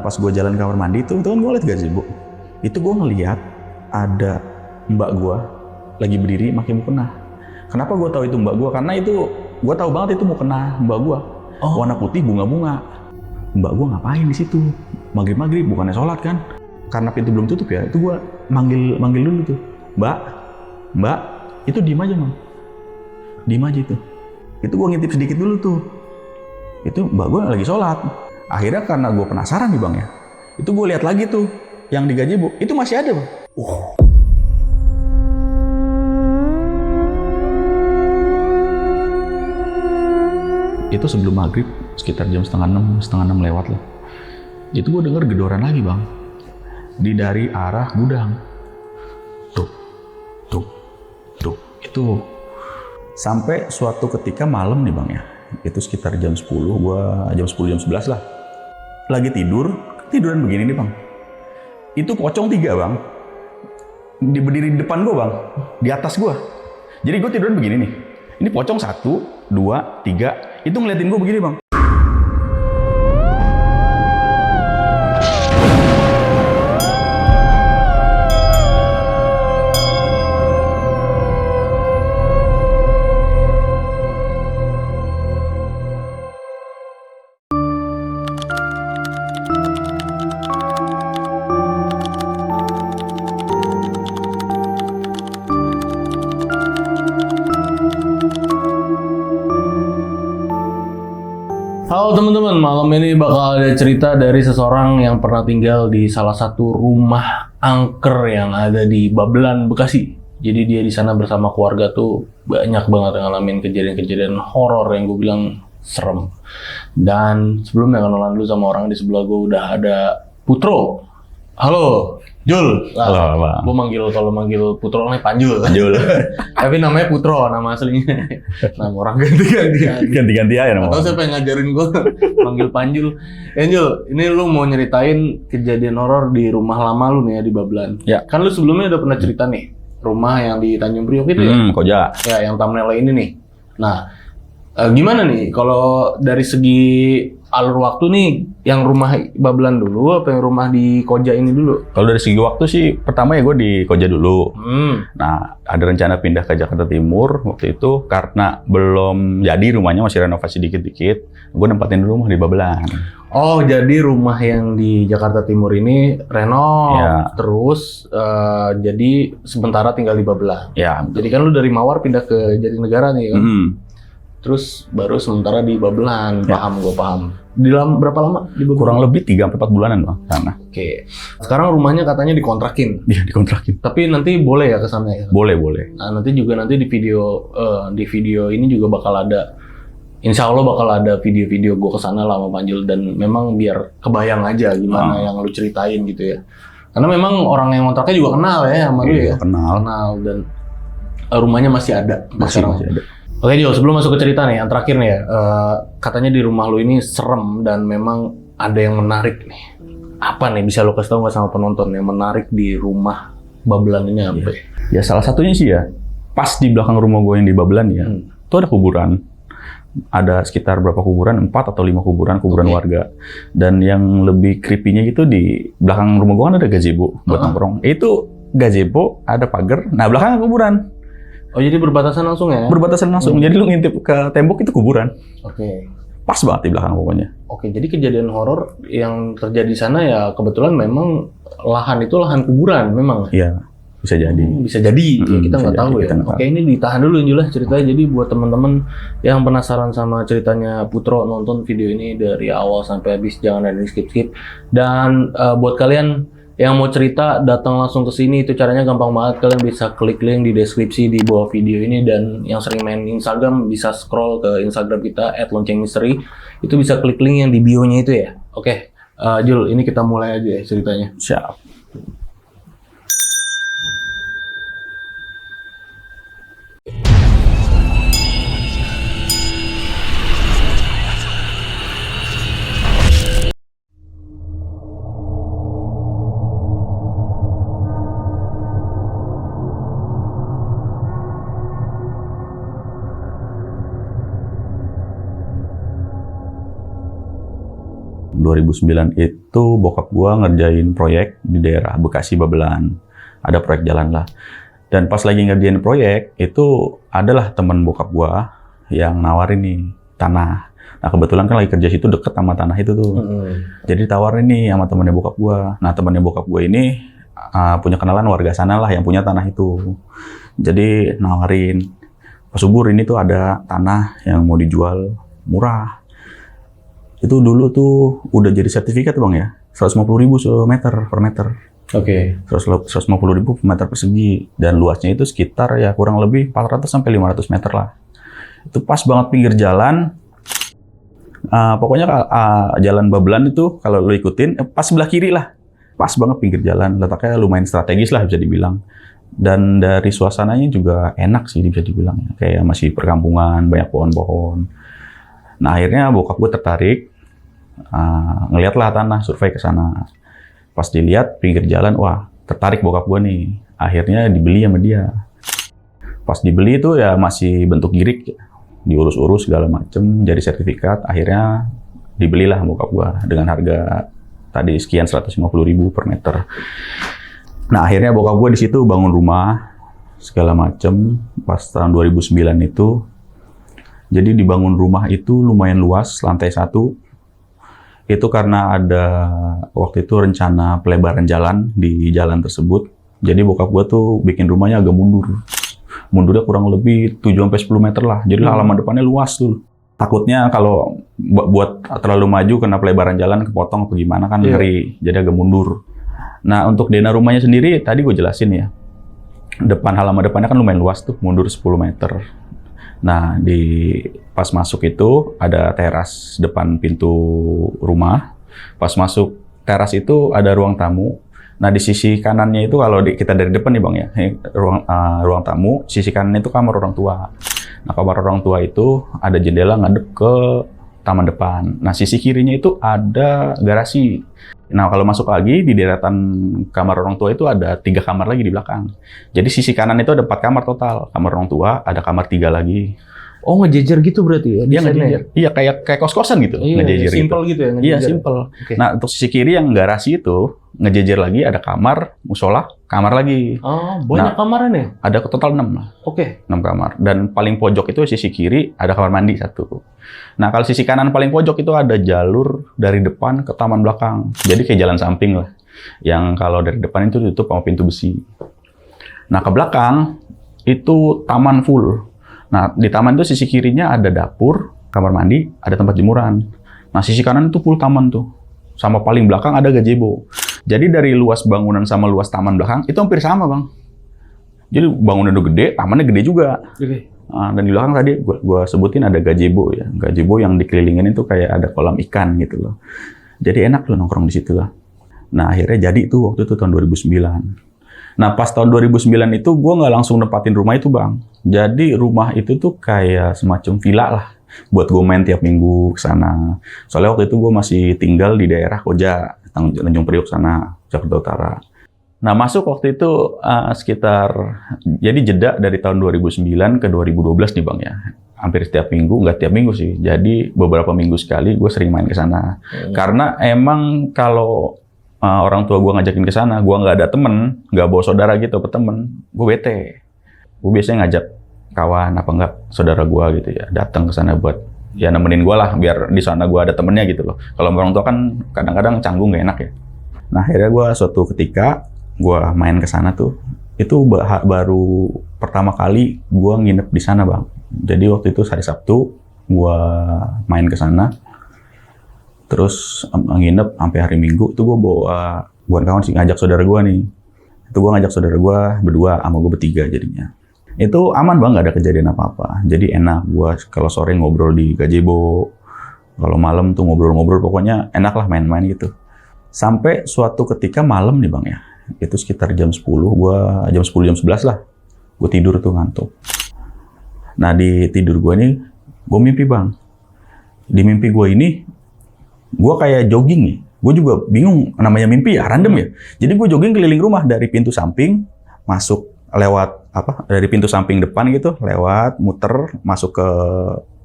pas gue jalan ke kamar mandi itu kan gue liat gazebo. Itu gue ngeliat ada mbak gue lagi berdiri pakai mukena. Kenapa gue tahu itu mbak gue? Karena itu gue tahu banget itu mukena mbak gue. Warna putih bunga-bunga. Mbak gue ngapain di situ? Maghrib bukannya sholat kan? Karena pintu belum tutup ya. Itu gue manggil dulu tuh. Mbak, itu diem aja Mang. Diem aja itu. Itu gue ngintip sedikit dulu tuh. Itu mbak gue lagi sholat. Akhirnya karena gue penasaran nih Bang ya. Itu gue lihat lagi tuh yang di gazebo. Itu masih ada Bang. Itu sebelum maghrib, sekitar jam setengah enam lewat lah. Itu gue denger gedoran lagi Bang. Dari arah gudang. Tuk. Itu sampai suatu ketika malam nih Bang ya. Itu sekitar jam 10, jam 11 lah. Lagi tiduran begini nih Bang. Itu pocong 3 Bang. Berdiri di depan gue Bang, di atas gue. Jadi gue tiduran begini nih. Ini pocong 1, 2, 3, itu ngeliatin gue begini Bang. Halo teman-teman, malam ini bakal ada cerita dari seseorang yang pernah tinggal di salah satu rumah angker yang ada di Babelan, Bekasi. Jadi dia di sana bersama keluarga tuh banyak banget ngalamin kejadian-kejadian horor yang gue bilang serem. Dan sebelumnya kenalan dulu sama orang di sebelah gue udah ada Putro. Halo, Jul. Halo Bang. Gue kalau manggil Putro nih Panjul. Tapi namanya Putro, nama aslinya. Nama orang Ganti-ganti aja nama. Atau siapa yang ngajarin gue manggil Panjul. Jul, ini lu mau nyeritain kejadian horor di rumah lama lu nih ya di Babelan. Ya. Kan lu sebelumnya udah pernah cerita nih, rumah yang di Tanjung Priok itu ya? Koja. Ya, yang thumbnail ini nih. Nah, gimana nih kalau dari segi alur waktu nih, yang rumah Babelan dulu apa yang rumah di Koja ini dulu? Kalau dari segi waktu sih, pertama ya gue di Koja dulu. Nah, ada rencana pindah ke Jakarta Timur waktu itu karena belum jadi rumahnya, masih renovasi dikit-dikit. Gue nempatin rumah di Babelan. Oh, jadi rumah yang di Jakarta Timur ini renov, Ya. terus jadi sementara tinggal di Babelan. Ya. Jadi kan lu dari Mawar pindah ke Jatinegara nih kan? Terus baru sementara di Babelan, Ya. gue paham. Berapa lama di Babelan? Kurang lebih 3-4 bulanan Bang, sana. Oke. Sekarang rumahnya katanya dikontrakin. Iya, dikontrakin. Tapi nanti boleh ya ke sana ya? Boleh. Nah, nanti di video ini juga bakal ada, insya Allah bakal ada video-video gue kesana lah sama Panjul, dan memang biar kebayang aja gimana yang lu ceritain gitu ya. Karena memang orang yang kontraknya juga kenal ya sama lu ya. Kenal Dan rumahnya masih ada. masih ada. Oke Jul, sebelum masuk ke cerita nih, yang terakhir nih ya, katanya di rumah lu ini serem dan memang ada yang menarik nih. Apa nih, bisa lo kasih tau nggak sama penonton yang menarik di rumah Babelan ini apa? Ya salah satunya sih ya, pas di belakang rumah gue yang di Babelan ya, itu ada kuburan. Ada sekitar berapa kuburan, 4 atau 5 kuburan warga. Dan yang lebih creepy-nya gitu di belakang rumah gue kan ada gazebo buat nongkrong. Itu gazebo, ada pagar, nah belakangnya kuburan. Oh, jadi berbatasan langsung ya? Berbatasan langsung, jadi lu ngintip ke tembok itu kuburan. Oke. Pas banget di belakang pokoknya. Oke, jadi kejadian horor yang terjadi di sana ya kebetulan memang lahan itu lahan kuburan memang. Iya, bisa jadi. Bisa jadi, ya, kita nggak tahu ya. Oke, ini ditahan dulu Jul ceritanya. Jadi buat teman-teman yang penasaran sama ceritanya Putro, nonton video ini dari awal sampai habis, jangan ada di skip-skip. Dan buat kalian yang mau cerita, datang langsung ke sini. Itu caranya gampang banget. Kalian bisa klik link di deskripsi di bawah video ini, dan yang sering main Instagram bisa scroll ke Instagram kita @loncengmisteri. Itu bisa klik link yang di bio-nya itu ya. Oke, Jul, ini kita mulai aja ya ceritanya. Siap. 2009 itu bokap gua ngerjain proyek di daerah Bekasi Babelan. Ada proyek jalan lah. Dan pas lagi ngerjain proyek, itu adalah teman bokap gua yang nawarin nih tanah. Nah kebetulan kan lagi kerja situ deket sama tanah itu tuh. Jadi tawarin nih sama temennya bokap gua. Nah temennya bokap gua ini punya kenalan warga sana lah yang punya tanah itu. Jadi nawarin, Pak Subur ini tuh ada tanah yang mau dijual murah. Itu dulu tuh udah jadi sertifikat bang ya, 150.000 per meter. Oke. 150.000 per meter persegi, dan luasnya itu sekitar ya kurang lebih 400 sampai 500 meter lah. Itu pas banget pinggir jalan. Pokoknya jalan Babelan itu kalau lo ikutin pas sebelah kiri lah. Pas banget pinggir jalan, letaknya lumayan strategis lah bisa dibilang. Dan dari suasananya juga enak sih bisa dibilang. Kayak masih perkampungan, banyak pohon-pohon. Nah akhirnya bokap gue tertarik, ngeliatlah tanah, survei ke sana. Pas dilihat pinggir jalan, wah tertarik bokap gue nih. Akhirnya dibeli sama dia. Pas dibeli itu ya masih bentuk girik, diurus-urus segala macem, jadi sertifikat. Akhirnya dibelilah bokap gue dengan harga tadi sekian 150.000 per meter. Nah akhirnya bokap gue di situ bangun rumah segala macem. Pas tahun 2009 itu, jadi dibangun rumah itu lumayan luas, lantai 1. Itu karena ada waktu itu rencana pelebaran jalan di jalan tersebut. Jadi bokap gue tuh bikin rumahnya agak mundur. Mundurnya kurang lebih 7-10 meter lah. Jadi halaman depannya luas tuh. Takutnya kalau buat terlalu maju kena pelebaran jalan kepotong atau gimana kan ngeri. Jadi agak mundur. Nah untuk denah rumahnya sendiri tadi gue jelasin ya. Halaman depannya kan lumayan luas tuh, mundur 10 meter. Nah, pas masuk itu ada teras depan pintu rumah. Pas masuk teras itu ada ruang tamu. Nah, di sisi kanannya itu kalau kita dari depan nih Bang ya, ruang tamu, sisi kanan itu kamar orang tua. Nah, kamar orang tua itu ada jendela ngadep ke taman depan. Nah, sisi kirinya itu ada garasi. Nah, kalau masuk lagi di deretan kamar orang tua itu ada 3 kamar lagi di belakang. Jadi sisi kanan itu ada 4 kamar total. Kamar orang tua ada kamar 3 lagi. Oh, ngejejer gitu berarti ya? Iya, ngejejer. Iya, kayak kos-kosan gitu. Iya, ngejejer simple gitu ya? Iya, simple. Okay. Nah, untuk sisi kiri yang garasi itu, ngejejer lagi ada kamar, musola, kamar lagi. Oh, banyak kamaran ya? Ada total 6 lah. Oke. 6 kamar. Dan paling pojok itu sisi kiri ada kamar mandi 1. Nah, kalau sisi kanan paling pojok itu ada jalur dari depan ke taman belakang. Jadi kayak jalan samping lah. Yang kalau dari depan itu ditutup sama pintu besi. Nah, ke belakang itu taman full. Nah, di taman itu sisi kirinya ada dapur, kamar mandi, ada tempat jemuran. Nah, sisi kanan itu full taman tuh. Sama paling belakang ada gazebo. Jadi dari luas bangunan sama luas taman belakang itu hampir sama, Bang. Jadi bangunan udah gede, tamannya gede juga. Oke. Nah, dan di belakang tadi gua sebutin ada gazebo ya. Gazebo yang dikelilingin itu kayak ada kolam ikan gitu loh. Jadi enak loh nongkrong di situ lah. Nah, akhirnya jadi tuh waktu itu tahun 2009. Nah, pas tahun 2009 itu gue nggak langsung nempatin rumah itu, Bang. Jadi rumah itu tuh kayak semacam villa lah. Buat gue main tiap minggu ke sana. Soalnya waktu itu gue masih tinggal di daerah Koja, Tanjung Priok sana, Jakarta Utara. Nah, masuk waktu itu sekitar, jadi jeda dari tahun 2009 ke 2012 nih, Bang ya. Hampir setiap minggu, nggak tiap minggu sih. Jadi beberapa minggu sekali gue sering main ke sana. Karena emang kalau orang tua gue ngajakin ke sana, gue nggak ada temen, nggak bawa saudara gitu apa temen, gue bete. Gue biasanya ngajak kawan apa enggak saudara gue gitu ya, datang ke sana buat ya nemenin gue lah, biar di sana gue ada temennya gitu loh. Kalau orang tua kan kadang-kadang canggung nggak enak ya. Nah akhirnya gue suatu ketika gue main ke sana tuh, itu baru pertama kali gue nginep di sana, Bang. Jadi waktu itu hari Sabtu gue main ke sana. Terus nginep sampai hari Minggu, itu gue bawa bukan kawan sih, ngajak saudara gue nih. Itu gue ngajak saudara gue berdua, sama gue bertiga jadinya. Itu aman, Bang, nggak ada kejadian apa-apa. Jadi enak, gue kalau sore ngobrol di gazebo, kalau malam tuh ngobrol-ngobrol, pokoknya enak lah main-main gitu. Sampai suatu ketika malam nih, Bang ya, itu sekitar jam 10, jam 11 lah, gue tidur tuh ngantuk. Nah di tidur gue nih, gue mimpi, Bang. Di mimpi gue ini, gue kayak jogging nih. Gue juga bingung, namanya mimpi ya, random ya. Jadi gue jogging keliling rumah dari pintu samping, masuk lewat dari pintu samping depan gitu, lewat, muter, masuk ke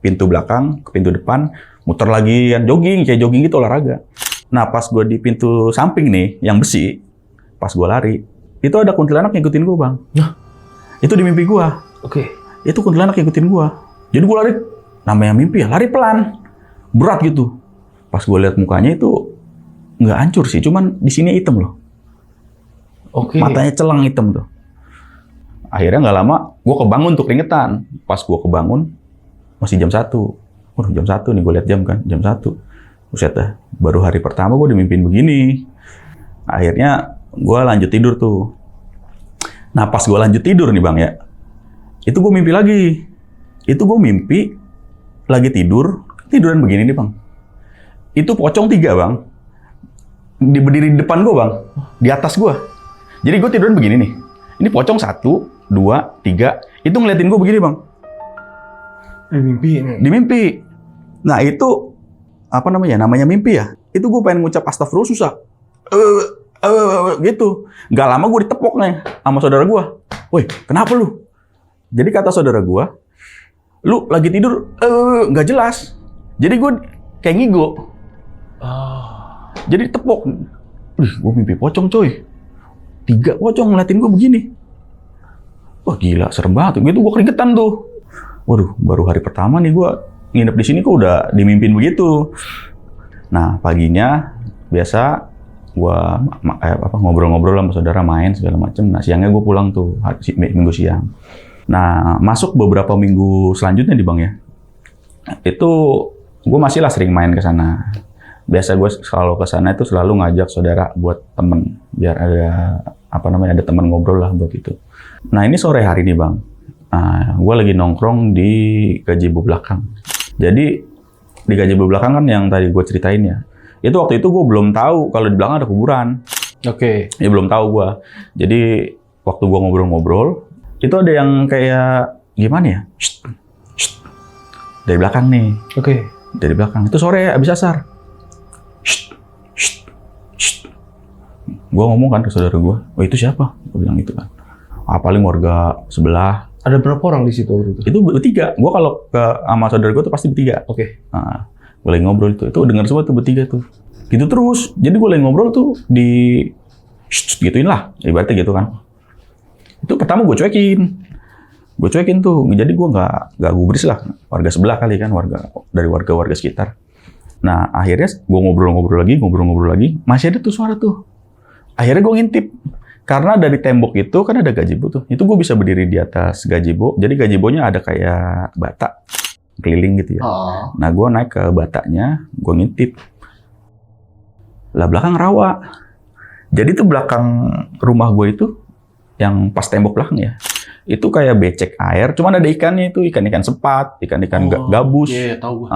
pintu belakang, ke pintu depan, muter lagi kan, jogging, kayak jogging gitu olahraga. Nah pas gue di pintu samping nih, yang besi, pas gue lari, itu ada kuntilanak ngikutin gue bang. Nah, itu di mimpi gue. Oke. Itu kuntilanak ngikutin gue. Jadi gue lari, namanya mimpi ya, lari pelan, berat gitu. Pas gue lihat mukanya itu nggak hancur sih, cuman di sini hitam loh. Oke. Matanya celang hitam tuh. Akhirnya nggak lama, gue kebangun tuh keringetan. Pas gue kebangun, masih jam 1. Waduh, jam 1 nih, gue lihat jam kan, jam 1. Buset dah, baru hari pertama gue dimimpin begini. Akhirnya gue lanjut tidur tuh. Nah pas gue lanjut tidur nih bang ya, itu gue mimpi lagi. Itu gue mimpi lagi tiduran begini nih bang. Itu pocong 3 bang, berdiri di depan gue bang, di atas gue. Jadi gue tiduran begini nih. Ini pocong 1, 2, 3, itu ngeliatin gue begini bang. Di mimpi ini. Di mimpi. Nah itu apa namanya? Namanya mimpi ya. Itu gue pengen ngucap astagfirullah susah. Gitu. Gak lama gue ditepok nih sama saudara gue. Woi, kenapa lu? Jadi kata saudara gue, lu lagi tidur nggak jelas. Jadi gue kayak ngigo. Jadi tepok. Gue mimpi pocong coy. 3 pocong ngeliatin gue begini. Wah gila, serem banget. Gitu gue keringetan tuh. Waduh, baru hari pertama nih gue nginep di sini kok udah dimimpin begitu. Nah paginya biasa gue ngobrol-ngobrol sama saudara, main segala macem. Nah siangnya gue pulang tuh minggu siang. Nah masuk beberapa minggu selanjutnya di bang ya, itu gue masih lah sering main ke sana. Biasa gue kalau ke sana itu selalu ngajak saudara buat temen, biar ada ada teman ngobrol lah buat itu. Nah ini sore hari nih bang, gue lagi nongkrong di gazebo belakang. Jadi di gazebo belakang kan yang tadi gue ceritain ya, itu waktu itu gue belum tahu kalau di belakang ada kuburan. Oke. Ya belum tahu gue. Jadi waktu gue ngobrol-ngobrol, itu ada yang kayak gimana ya? Dari belakang nih. Oke. Dari belakang. Itu sore abis asar. Gue ngomong kan ke saudara gue, oh itu siapa? Gue bilang gitu kan. Paling warga sebelah. Ada berapa orang di situ waktu itu? Itu bertiga. Gue kalau ke sama saudara gue tuh pasti bertiga. Oke. Nah, gue lagi ngobrol itu dengar semua tuh bertiga tuh. Gitu terus. Jadi gue lagi ngobrol tuh gituin lah, ibaratnya gitu kan. Itu pertama gue cuekin tuh. Jadi gue nggak gubris lah. Warga sebelah kali kan, dari warga sekitar. Nah akhirnya gue ngobrol-ngobrol lagi, masih ada tuh suara tuh. Akhirnya gue ngintip, karena dari tembok itu kan ada gazebo tuh. Itu gue bisa berdiri di atas gazebo. Jadi gazebonya ada kayak bata keliling gitu ya. Nah gue naik ke batanya, gue ngintip. Lah belakang rawa. Jadi tuh belakang rumah gue itu, yang pas tembok belakang ya, itu kayak becek air. Cuman ada ikannya itu, ikan-ikan sepat, ikan-ikan gabus. Iya, tahu gue.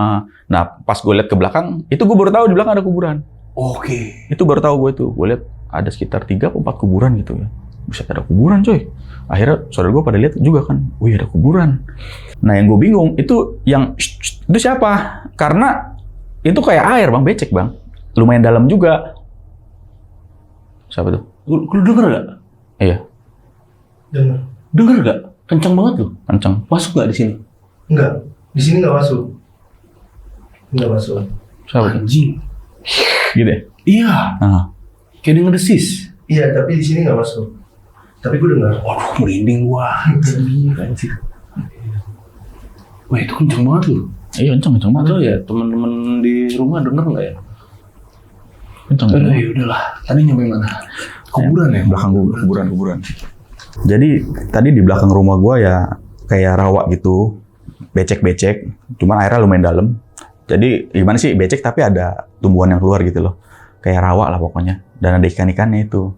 Nah pas gue lihat ke belakang, itu gue baru tahu di belakang ada kuburan. Oke. Itu baru tahu gue tuh. Gue lihat ada sekitar 3 atau 4 kuburan gitu ya. Bisa ada kuburan coy. Akhirnya saudara gue pada lihat juga kan. Wih ada kuburan. Nah yang gue bingung itu yang itu siapa? Karena itu kayak air bang, becek bang. Lumayan dalam juga. Siapa tuh? Lu denger gak? Iya. Denger gak? Kencang banget lu. Kencang. Masuk gak di sini? Enggak. Di sini nggak masuk. Nggak masuk. Siapa tuh? Anjing. Gitu ya? Iya. Kayak denger desis. Iya, tapi di sini nggak masuk. Tapi gue dengar. Waduh, merinding gua. Anjir. Wah, itu kenceng banget lu. Iya, kenceng banget. Atau ya, teman-teman di rumah denger nggak ya? Kenceng. Ya udahlah. Tadi nyampe mana? Kuburan ya? Belakang kuburan. Jadi tadi di belakang rumah gua ya kayak rawa gitu, becek-becek. Cuman airnya lumayan dalam. Jadi gimana sih becek tapi ada tumbuhan yang keluar gitu loh. Kayak rawa lah pokoknya. Dan ada ikan-ikannya itu.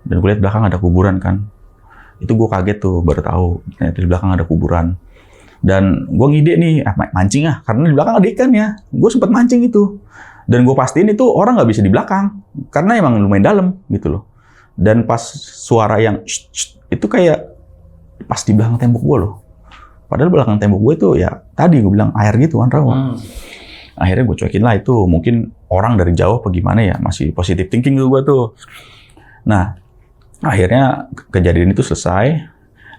Dan gue lihat belakang ada kuburan kan. Itu gue kaget tuh, baru tahu. Ternyata di belakang ada kuburan. Dan gue ngide nih, mancing ah. Karena di belakang ada ikannya. Gue sempat mancing itu. Dan gue pastiin itu orang nggak bisa di belakang. Karena emang lumayan dalam gitu loh. Dan pas suara yang itu kayak pas di belakang tembok gue loh. Padahal belakang tembok gue itu ya tadi gue bilang air gitu kan rawa. Akhirnya gue cuekin lah itu mungkin orang dari jauh apa gimana ya, masih positive thinking gue tuh. Nah akhirnya kejadian itu selesai.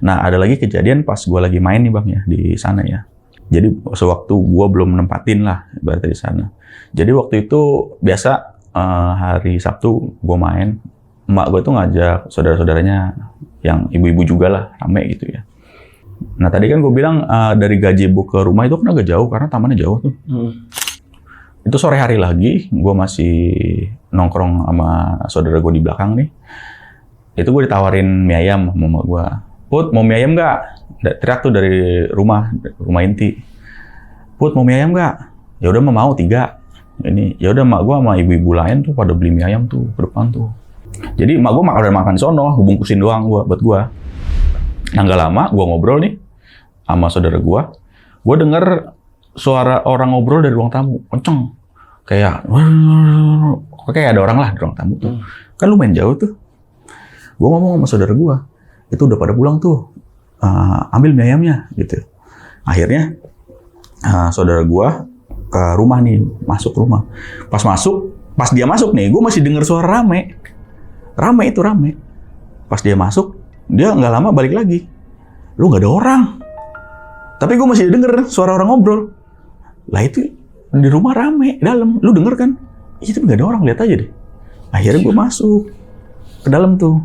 Nah ada lagi kejadian pas gue lagi main nih bang ya di sana ya. Jadi sewaktu gue belum nempatin lah berarti di sana. Jadi waktu itu biasa hari Sabtu gue main, emak gue tuh ngajak saudara-saudaranya yang ibu-ibu juga lah, rame gitu ya. Nah tadi kan gue bilang dari gazebo ke rumah itu kan agak jauh karena tamannya jauh tuh. Itu sore hari lagi, gue masih nongkrong sama saudara gue di belakang nih. Itu gue ditawarin mie ayam sama emak gue. Put, mau mie ayam nggak? Teriak tuh dari rumah inti. Put, mau mie ayam nggak? Ya udah mau 3. Ini ya udah emak gue sama ibu-ibu lain tuh pada beli mie ayam tuh ke depan tuh. Jadi emak gue udah makan sono, bungkusin doang buat gue. Nah nggak lama gue ngobrol nih sama saudara gue denger suara orang ngobrol dari ruang tamu, kenceng. Kayak ada orang lah di ruang tamu tuh. Kan lumayan jauh tuh. Gue ngomong sama saudara gue, itu udah pada pulang tuh, ambil mie ayamnya gitu. Akhirnya saudara gue ke rumah nih, masuk rumah. Pas dia masuk nih, gue masih denger suara rame. Rame. Pas dia masuk, dia nggak lama balik lagi. Lu nggak ada orang. Tapi gue masih denger suara orang ngobrol. Lah itu di rumah rame, dalam. Lu denger kan? Iya tapi nggak ada orang, lihat aja deh. Akhirnya gue masuk ke dalam tuh.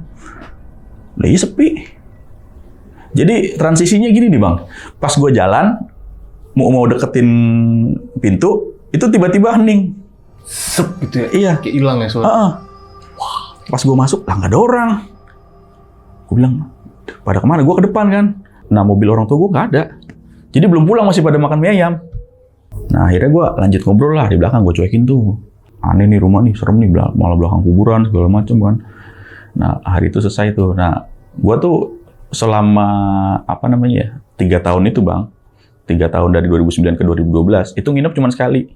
Lah iya sepi. Jadi transisinya gini nih bang. Pas gue jalan, mau deketin pintu, itu tiba-tiba hening. Sep gitu ya? Iya. Kayak hilang ya suara. Pas gue masuk, lah nggak ada orang. Gue bilang, pada kemana? Gue ke depan kan. Nah mobil orang tua gue nggak ada. Jadi belum pulang, masih pada makan mie ayam. Nah akhirnya gue lanjut ngobrol lah di belakang, gue cuekin tuh. Aneh nih rumah nih, serem nih, malah belakang kuburan segala macam kan. Nah hari itu selesai tuh. Nah gue tuh selama 3 tahun itu bang, 3 tahun dari 2009 ke 2012 itu nginep cuma sekali.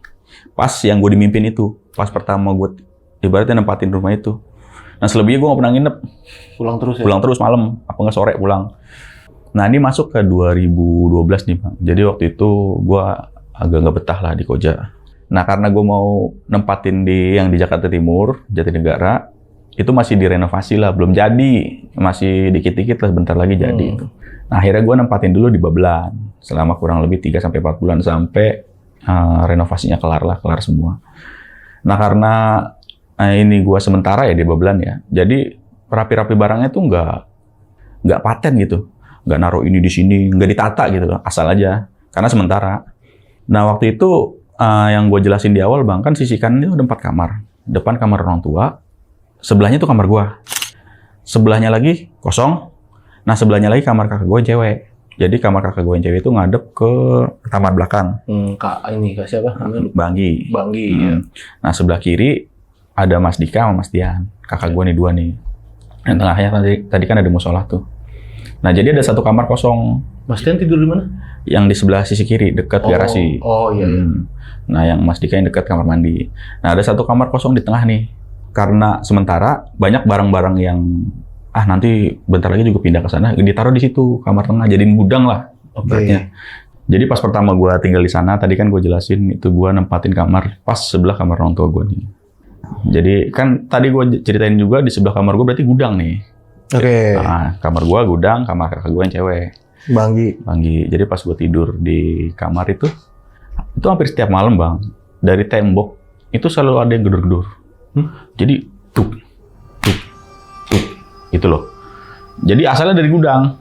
Pas yang gue dimimpin itu, pas pertama gue ibaratnya nempatin rumah itu. Nah selebihnya gue nggak pernah nginep. Pulang terus ya? Pulang terus malam, apa nggak sore pulang. Nah ini masuk ke 2012 nih bang. Jadi waktu itu gue agak nggak betah lah di Koja. Nah karena gue mau nempatin yang di Jakarta Timur, Jatinegara, itu masih direnovasi lah, belum jadi, masih dikit-dikit lah, bentar lagi jadi itu. Nah akhirnya gue nempatin dulu di Babelan selama kurang lebih 3-4 bulan sampai renovasinya kelar semua. Nah karena ini gue sementara ya di Babelan ya, jadi rapi-rapi barangnya tuh nggak paten gitu, nggak naruh ini di sini, nggak ditata gitu, asal aja, karena sementara. Nah waktu itu yang gue jelasin di awal bang, kan sisi kanan itu ada 4 kamar, depan kamar orang tua, sebelahnya tuh kamar gue, sebelahnya lagi kosong, nah sebelahnya lagi kamar kakak gue yang cewek. Jadi kamar kakak gue yang cewek itu ngadep ke kamar belakang. Kak siapa? Banggi. Ya. Nah sebelah kiri ada Mas Dika sama Mas Dian, kakak gue nih 2 nih. Yang tengahnya tadi kan ada musola tuh. Nah jadi ada 1 kamar kosong. Mas Dian tidur di mana? Yang di sebelah sisi kiri, dekat garasi. Oh iya. Nah yang Mas Dika yang dekat kamar mandi. Nah ada 1 kamar kosong di tengah nih. Karena sementara banyak barang-barang yang nanti bentar lagi juga pindah ke sana, ditaruh di situ kamar tengah, jadiin gudang lah. Oke. Jadi pas pertama gue tinggal di sana, tadi kan gue jelasin itu gue nempatin kamar pas sebelah kamar orang tua gue nih. Jadi kan tadi gue ceritain juga di sebelah kamar gue berarti gudang nih. Oke. Nah, kamar gue gudang, kamar kakak gue yang cewek. Banggi. Jadi pas gue tidur di kamar itu hampir setiap malam bang, dari tembok itu selalu ada yang gedor-gedor. Jadi tuk, itu loh. Jadi asalnya dari gudang.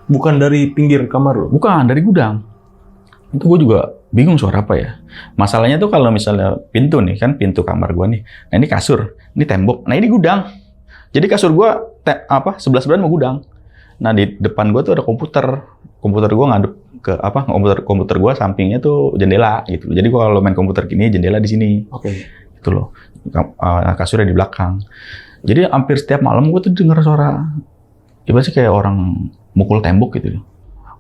Bukan dari pinggir kamar lo? Bukan, dari gudang. Itu gue juga bingung suara apa ya. Masalahnya tuh kalau misalnya pintu nih, kan pintu kamar gue nih. Nah ini kasur, ini tembok, nah ini gudang. Jadi kasur gue sebelah-sebelahan mau gudang. Nah di depan gue tuh ada komputer. Komputer gue ngadep ke komputer gue sampingnya tuh jendela gitu. Jadi gue kalau main komputer gini jendela di sini. Oke. Itu loh. Kasurnya di belakang. Jadi hampir setiap malam gue tuh denger suara, ibaratnya kayak orang mukul tembok gitu.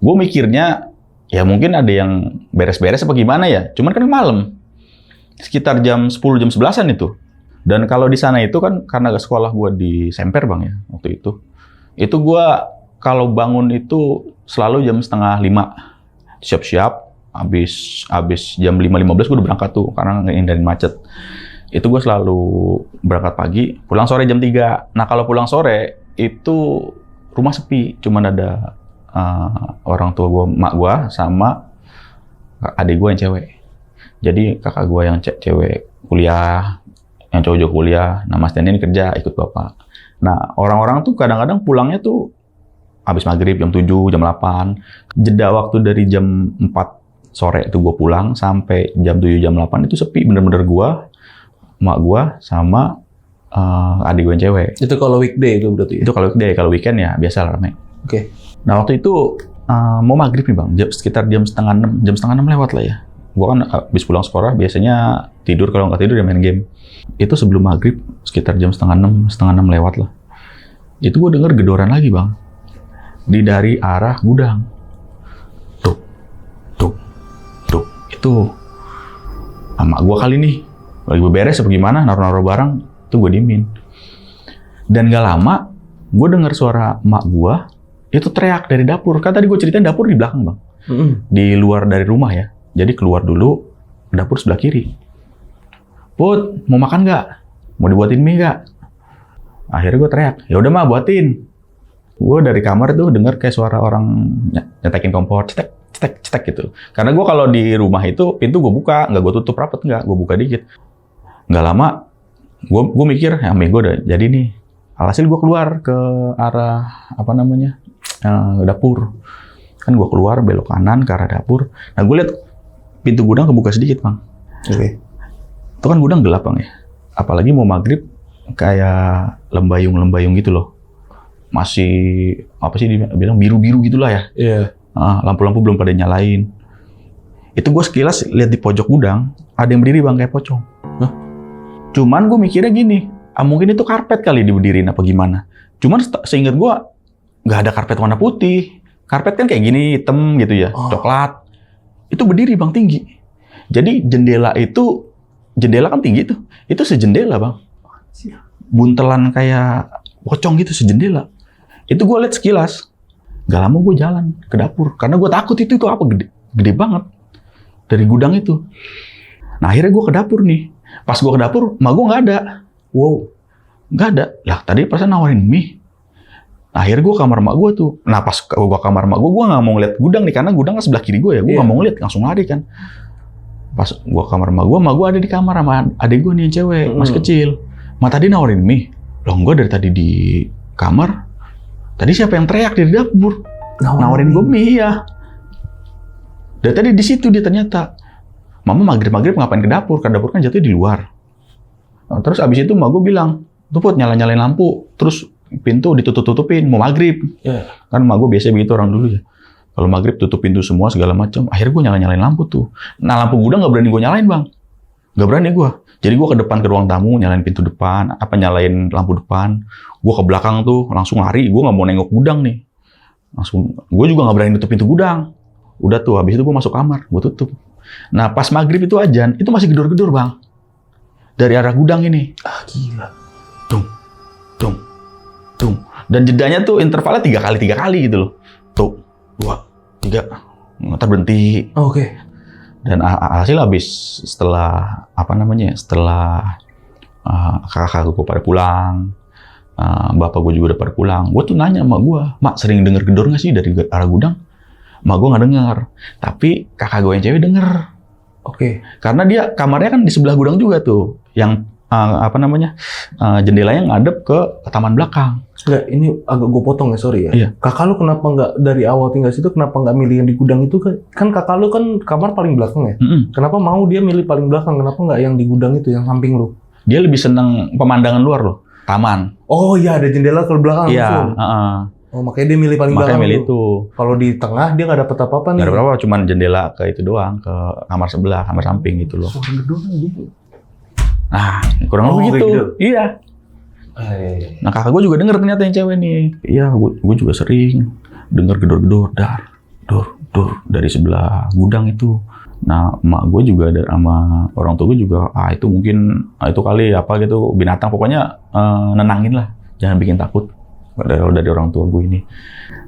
Gue mikirnya, ya mungkin ada yang beres-beres apa gimana ya. Cuman kan malam, sekitar jam 10, jam 11-an itu. Dan kalau di sana itu kan, karena sekolah gue di Semper bang ya, waktu itu. Itu gue kalau bangun itu selalu jam 4:30. Siap-siap, habis jam 5:15 gue udah berangkat tuh, karena ngehindarin macet. Itu gue selalu berangkat pagi, pulang sore jam 3. Nah kalau pulang sore itu rumah sepi, cuman ada orang tua gue, mak gue sama adik gue yang cewek. Jadi kakak gue yang cewek kuliah, yang cowok juga kuliah. Nah Mas Tian ini kerja ikut bapak. Nah orang-orang tuh kadang-kadang pulangnya tuh habis maghrib jam 7, jam 8. Jeda waktu dari jam 4 sore itu gue pulang sampai jam 7, jam 8 itu sepi. Bener-bener gue, mak gue, sama adik gue yang cewek. Itu kalau weekday itu berarti? Itu kalau weekday, kalau weekend ya biasa lah rame. Oke. Nah waktu itu mau maghrib nih bang, sekitar jam setengah 6 lewat lah ya. Gue kan habis pulang sekolah biasanya tidur, kalau nggak tidur ya main game. Itu sebelum maghrib sekitar jam setengah 6 lewat lah. Itu gue denger gedoran lagi bang. Dari arah gudang. Tuk, tuk, tuk. Itu sama gue kali nih. Lagi beberes apa gimana, naruh-naruh barang, itu gue diemin. Dan gak lama, gue denger suara emak gue, itu teriak dari dapur. Kan tadi gue ceritain dapur di belakang bang. Di luar dari rumah ya. Jadi keluar dulu, dapur sebelah kiri. Put, mau makan nggak? Mau dibuatin mie nggak? Akhirnya gue teriak, ya udah mah buatin. Gue dari kamar tuh denger kayak suara orang nyetekin kompor, cetek, cetek, cetek gitu. Karena gue kalau di rumah itu pintu gue buka, nggak gue tutup rapet, nggak, gue buka dikit. Nggak lama, gue mikir, ya mie gue udah jadi nih. Alhasil gue keluar ke arah apa namanya dapur. Kan gue keluar belok kanan ke arah dapur. Nah gue lihat pintu gudang kebuka sedikit bang. Oke. Itu kan gudang gelap bang ya. Apalagi mau maghrib kayak lembayung-lembayung gitu loh. Masih apa sih dibilang biru-biru gitulah ya. Iya. Lampu-lampu belum pada nyalain. Itu gue sekilas lihat di pojok gudang ada yang berdiri bang kayak pocong. Hah? Cuman gue mikirnya gini, mungkin itu karpet kali diberdiriin apa gimana. Cuman seingat gue nggak ada karpet warna putih. Karpet kan kayak gini hitam gitu ya, coklat. Itu berdiri bang tinggi. Jadi jendela kan tinggi tuh. Itu sejendela bang. Buntelan kayak pocong gitu sejendela. Itu gue lihat sekilas. Gak lama gue jalan ke dapur. Karena gue takut itu apa gede banget. Dari gudang itu. Nah akhirnya gue ke dapur nih. Pas gue ke dapur, mak gue nggak ada. Wow, nggak ada. Lah tadi perasaan nawarin mie. Nah, akhirnya gue kamar mak gue tuh. Nah pas gue kamar mak gue nggak mau ngeliat gudang nih. Karena gudang kan sebelah kiri gue ya. Gue nggak mau ngeliat, langsung lari kan. Pas gue kamar mak gue ada di kamar sama adik gue nih yang cewek, masih kecil. Mak tadi nawarin mie. Loh enggak, dari tadi di kamar. Tadi siapa yang teriak dari dapur? Nawarin gue mie ya. Dari tadi di situ dia ternyata. Mama maghrib ngapain ke dapur? Karena dapur kan jatuh di luar. Nah, terus abis itu mak gue bilang, tuh Put nyalain lampu. Terus pintu ditutup-tutupin, mau maghrib. Yeah. Kan mak gue biasanya begitu orang dulu ya. Kalau maghrib tutup pintu semua segala macam. Akhirnya gue nyalain lampu tuh. Nah lampu gudang nggak berani gue nyalain bang. Nggak berani gue. Jadi gue ke depan ke ruang tamu, nyalain pintu depan, nyalain lampu depan. Gue ke belakang tuh langsung lari. Gue nggak mau nengok gudang nih. Langsung. Gue juga nggak berani tutup pintu gudang. Udah tuh, habis itu gue masuk kamar, gue tutup. Nah pas maghrib itu ajan, itu masih gedor-gedor bang. Dari arah gudang ini. Gila. Tung, tung, tung. Dan jedanya tuh intervalnya 3 kali gitu loh. Tuh, 2, 3. Ntar berhenti. Oke. Dan hasil habis setelah kakak gue pada pulang, bapak gue juga udah pada pulang. Gue tuh nanya sama gue, mak sering denger gedor nggak sih dari arah gudang? Mak gue nggak denger, tapi kakak gue yang cewek denger. Oke. Karena dia kamarnya kan di sebelah gudang juga tuh, yang jendelanya ngadep ke taman belakang. Enggak, ini agak gue potong ya, sorry ya. Iya. Kakak lu kenapa nggak dari awal tinggal situ, kenapa nggak milih yang di gudang itu? Kan kakak lu kan kamar paling belakang ya? Kenapa mau dia milih paling belakang? Kenapa nggak yang di gudang itu, yang samping lu? Dia lebih seneng pemandangan luar loh, taman. Oh iya, ada jendela ke belakang. Iya. Oh makanya dia milih paling Makanya belakang. milih itu. Kalau di tengah dia nggak dapet apa-apa nih. Nggak ada apa-apa, cuman jendela ke itu doang, ke kamar sebelah, kamar samping gitu loh. Suara gedor gitu. Nah, kurang lebih gitu. Gitu. Iya. Nah kakak gue juga denger ternyata yang cewek nih. Iya, gue juga sering denger gedor-gedor, dor dari sebelah gudang itu. Nah emak gue juga ada sama orang tua gue juga, itu mungkin itu kali apa gitu binatang, pokoknya nenangin lah, jangan bikin takut dari orang tua gue ini.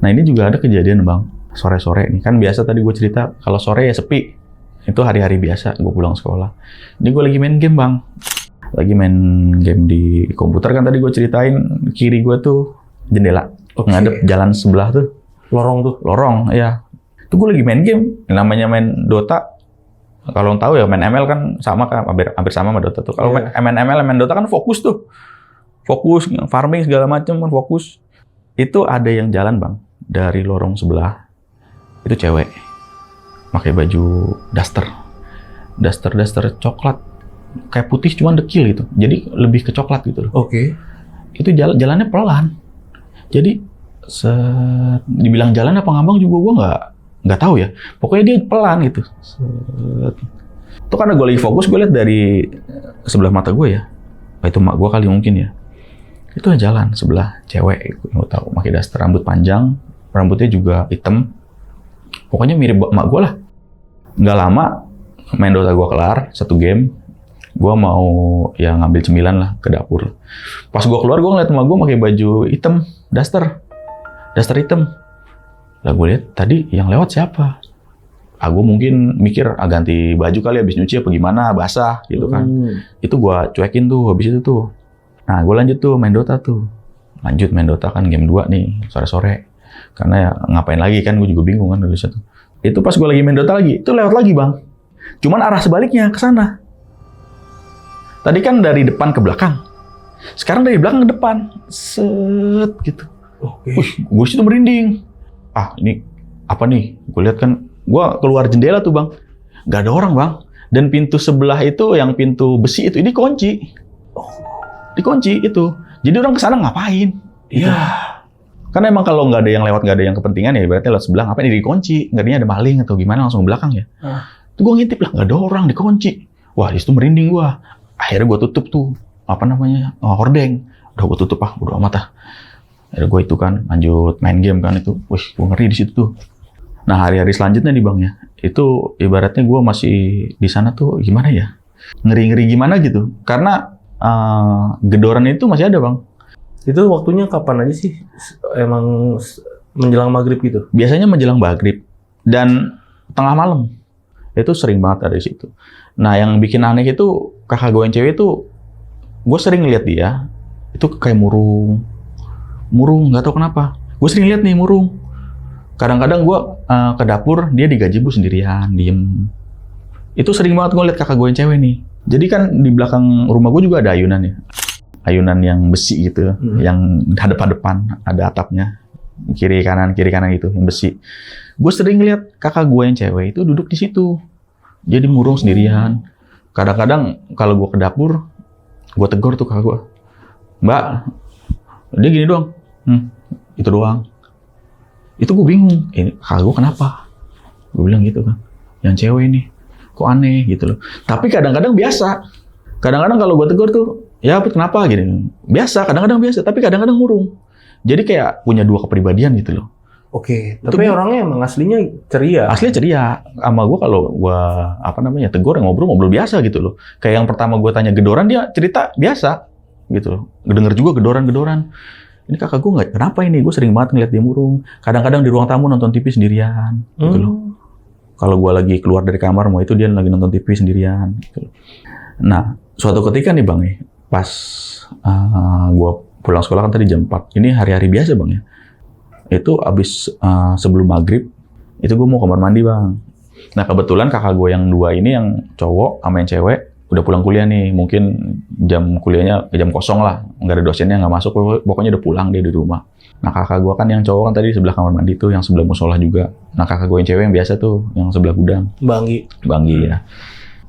Nah ini juga ada kejadian bang, sore-sore nih kan biasa tadi gue cerita kalau sore ya sepi, itu hari-hari biasa gue pulang sekolah. Ini gue lagi main game bang. Lagi main game di komputer kan tadi gue ceritain, kiri gue tuh jendela, ngadep jalan sebelah tuh. Lorong, ya. Itu gue lagi main game, namanya main Dota, Kalau tahu ya main ML kan sama kan, hampir sama sama Dota tuh. Kalau main ML, main Dota kan fokus tuh. Fokus, farming segala macam kan fokus. Itu ada yang jalan bang, dari lorong sebelah. Itu cewek. Pakai baju daster coklat. Kayak putih cuman dekil gitu. Jadi lebih ke coklat gitu loh. Oke. Itu jalannya pelan. Jadi dibilang jalan apa ngambang juga gue nggak tahu ya. Pokoknya dia pelan gitu. Itu karena gue lagi fokus, gue lihat dari sebelah mata gue ya. Itu mak gue kali mungkin ya. Itu jalan sebelah cewek, gue tahu, pakai daster, rambut panjang, rambutnya juga hitam. Pokoknya mirip mak gue lah. Nggak lama main Dota gue kelar, 1 game. Gue mau ya ngambil cemilan lah ke dapur. Pas gue keluar, gue ngeliat mak gue pakai baju hitam, daster hitam. Lah gue lihat tadi yang lewat siapa? Gue mungkin mikir ganti baju kali habis nyuci apa gimana, basah gitu kan. Itu gue cuekin tuh habis itu tuh. Nah gue lanjut tuh main Dota tuh. Lanjut main Dota kan game 2 nih sore-sore. Karena ya ngapain lagi kan, gue juga bingung kan dari situ. Itu pas gue lagi main Dota lagi, itu lewat lagi bang. Cuman arah sebaliknya ke sana. Tadi kan dari depan ke belakang. Sekarang dari belakang ke depan. Set gitu. Gue situ merinding. Ini apa nih? Gue lihat kan, gue keluar jendela tuh bang, nggak ada orang bang. Dan pintu sebelah itu, yang pintu besi itu, ini dikunci. Dikunci itu. Jadi orang kesana ngapain? Iya. Karena emang kalau nggak ada yang lewat, nggak ada yang kepentingan ya, berarti lewat sebelah ngapain? Ini dikunci. Nggak ada maling atau gimana, langsung ke belakang ya. Tuh gue ngintip lah, nggak ada orang, dikunci. Wah, di situ merinding gue. Akhirnya gue tutup tuh, hordeng. Udah gue tutup udah amat ah. Akhirnya gue itu kan lanjut main game kan itu. Wih, gue ngeri di situ tuh. Nah, hari-hari selanjutnya nih bang ya, itu ibaratnya gue masih di sana tuh gimana ya? Ngeri-ngeri gimana gitu. Karena gedoran itu masih ada bang. Itu waktunya kapan aja sih? Emang menjelang maghrib gitu? Biasanya menjelang maghrib dan tengah malam. Itu sering banget ada di situ. Nah, yang bikin aneh itu kakak gue yang cewek itu, gue sering lihat dia itu kayak murung, nggak tahu kenapa. Gue sering lihat nih murung. Kadang-kadang gue ke dapur, dia di gazebo sendirian, diem. Itu sering banget gue lihat kakak gue yang cewek nih. Jadi kan di belakang rumah gue juga ada ayunan ya, ayunan yang besi gitu, yang hadap-hadapan, ada atapnya, kiri kanan gitu, yang besi. Gue sering lihat kakak gue yang cewek itu duduk di situ. Jadi murung sendirian. Kadang-kadang kalau gue ke dapur, gue tegur tuh kakak gue. Mbak, dia gini doang. Itu doang. Itu gue bingung. Ini kakak gue kenapa? Gue bilang gitu kan. Yang cewek ini, kok aneh gitu loh. Tapi kadang-kadang biasa. Kadang-kadang kalau gue tegur tuh, ya kenapa gini. Biasa, kadang-kadang biasa. Tapi kadang-kadang murung. Jadi kayak punya 2 kepribadian gitu loh. Oke, tapi orangnya emang aslinya ceria. Aslinya ceria. Sama gue kalau gue tegur, ngobrol biasa gitu loh. Kayak yang pertama gue tanya gedoran, dia cerita biasa gitu loh. Denger juga gedoran. Ini kakak gue nggak, kenapa ini? Gue sering banget ngeliat dia murung. Kadang-kadang di ruang tamu nonton TV sendirian gitu loh. Kalau gue lagi keluar dari kamar, mau itu dia lagi nonton TV sendirian gitu loh. Nah, suatu ketika nih bang, pas gue pulang sekolah kan tadi jam 4. Ini hari-hari biasa bang ya. Itu abis sebelum maghrib, itu gue mau kamar mandi bang. Nah kebetulan kakak gue yang 2 ini, yang cowok sama yang cewek, udah pulang kuliah nih. Mungkin jam kuliahnya jam kosong lah, nggak ada dosennya, nggak masuk, pokoknya udah pulang dia di rumah. Nah kakak gue kan yang cowok kan tadi di sebelah kamar mandi tuh, yang sebelah musola juga. Nah kakak gue yang cewek yang biasa tuh, yang sebelah gudang. Banggi ya.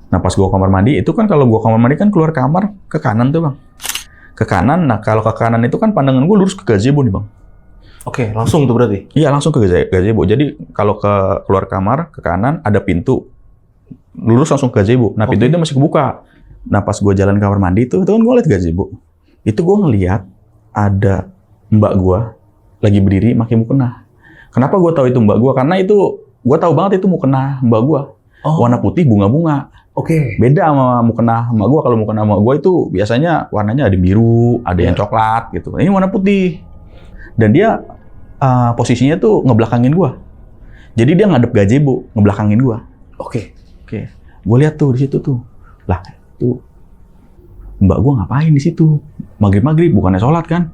Nah pas gue kamar mandi, itu kan kalau gue kamar mandi kan keluar kamar ke kanan tuh bang. Ke kanan, nah kalau ke kanan itu kan pandangan gue lurus ke gazebo nih bang. Oke, langsung tuh berarti? Iya, langsung ke gazebo. Jadi, kalau keluar kamar, ke kanan, ada pintu. Lurus langsung ke gazebo. Nah, pintu itu masih kebuka. Nah, pas gue jalan ke kamar mandi itu kan gue liat gazebo. Itu gue ngeliat ada mbak gue lagi berdiri pakai mukena. Kenapa gue tahu itu mbak gue? Karena itu, gue tahu banget itu mukena mbak gue. Warna putih, bunga-bunga. Beda sama mukena mbak gue. Kalau mukena mbak gue itu biasanya warnanya ada biru, ada yang coklat gitu. Ini warna putih. Dan dia posisinya tuh ngebelakangin gua. Jadi dia ngadep gazebo, ngebelakangin gua. Oke. Gua lihat tuh di situ tuh. Lah, tuh mbak gua ngapain di situ? Maghrib bukannya sholat kan?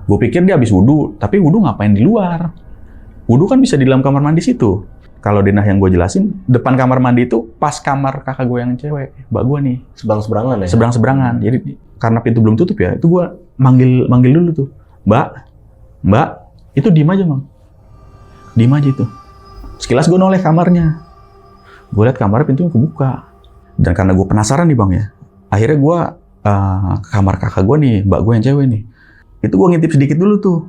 Gua pikir dia habis wudu, tapi wudu ngapain di luar? Wudu kan bisa di dalam kamar mandi situ. kalau denah yang gue jelasin, depan kamar mandi itu pas kamar kakak gue yang cewek, mbak gue nih. Seberang-seberangan ya? Seberang-seberangan. Jadi karena pintu belum tutup ya, itu gue manggil dulu tuh. Mbak, itu diem aja Bang. Diem aja itu. Sekilas gue noleh kamarnya. Gue liat kamarnya pintunya kebuka. Dan karena gue penasaran nih Bang ya, akhirnya gue ke kamar kakak gue nih, mbak gue yang cewek nih. Itu gue ngintip sedikit dulu tuh.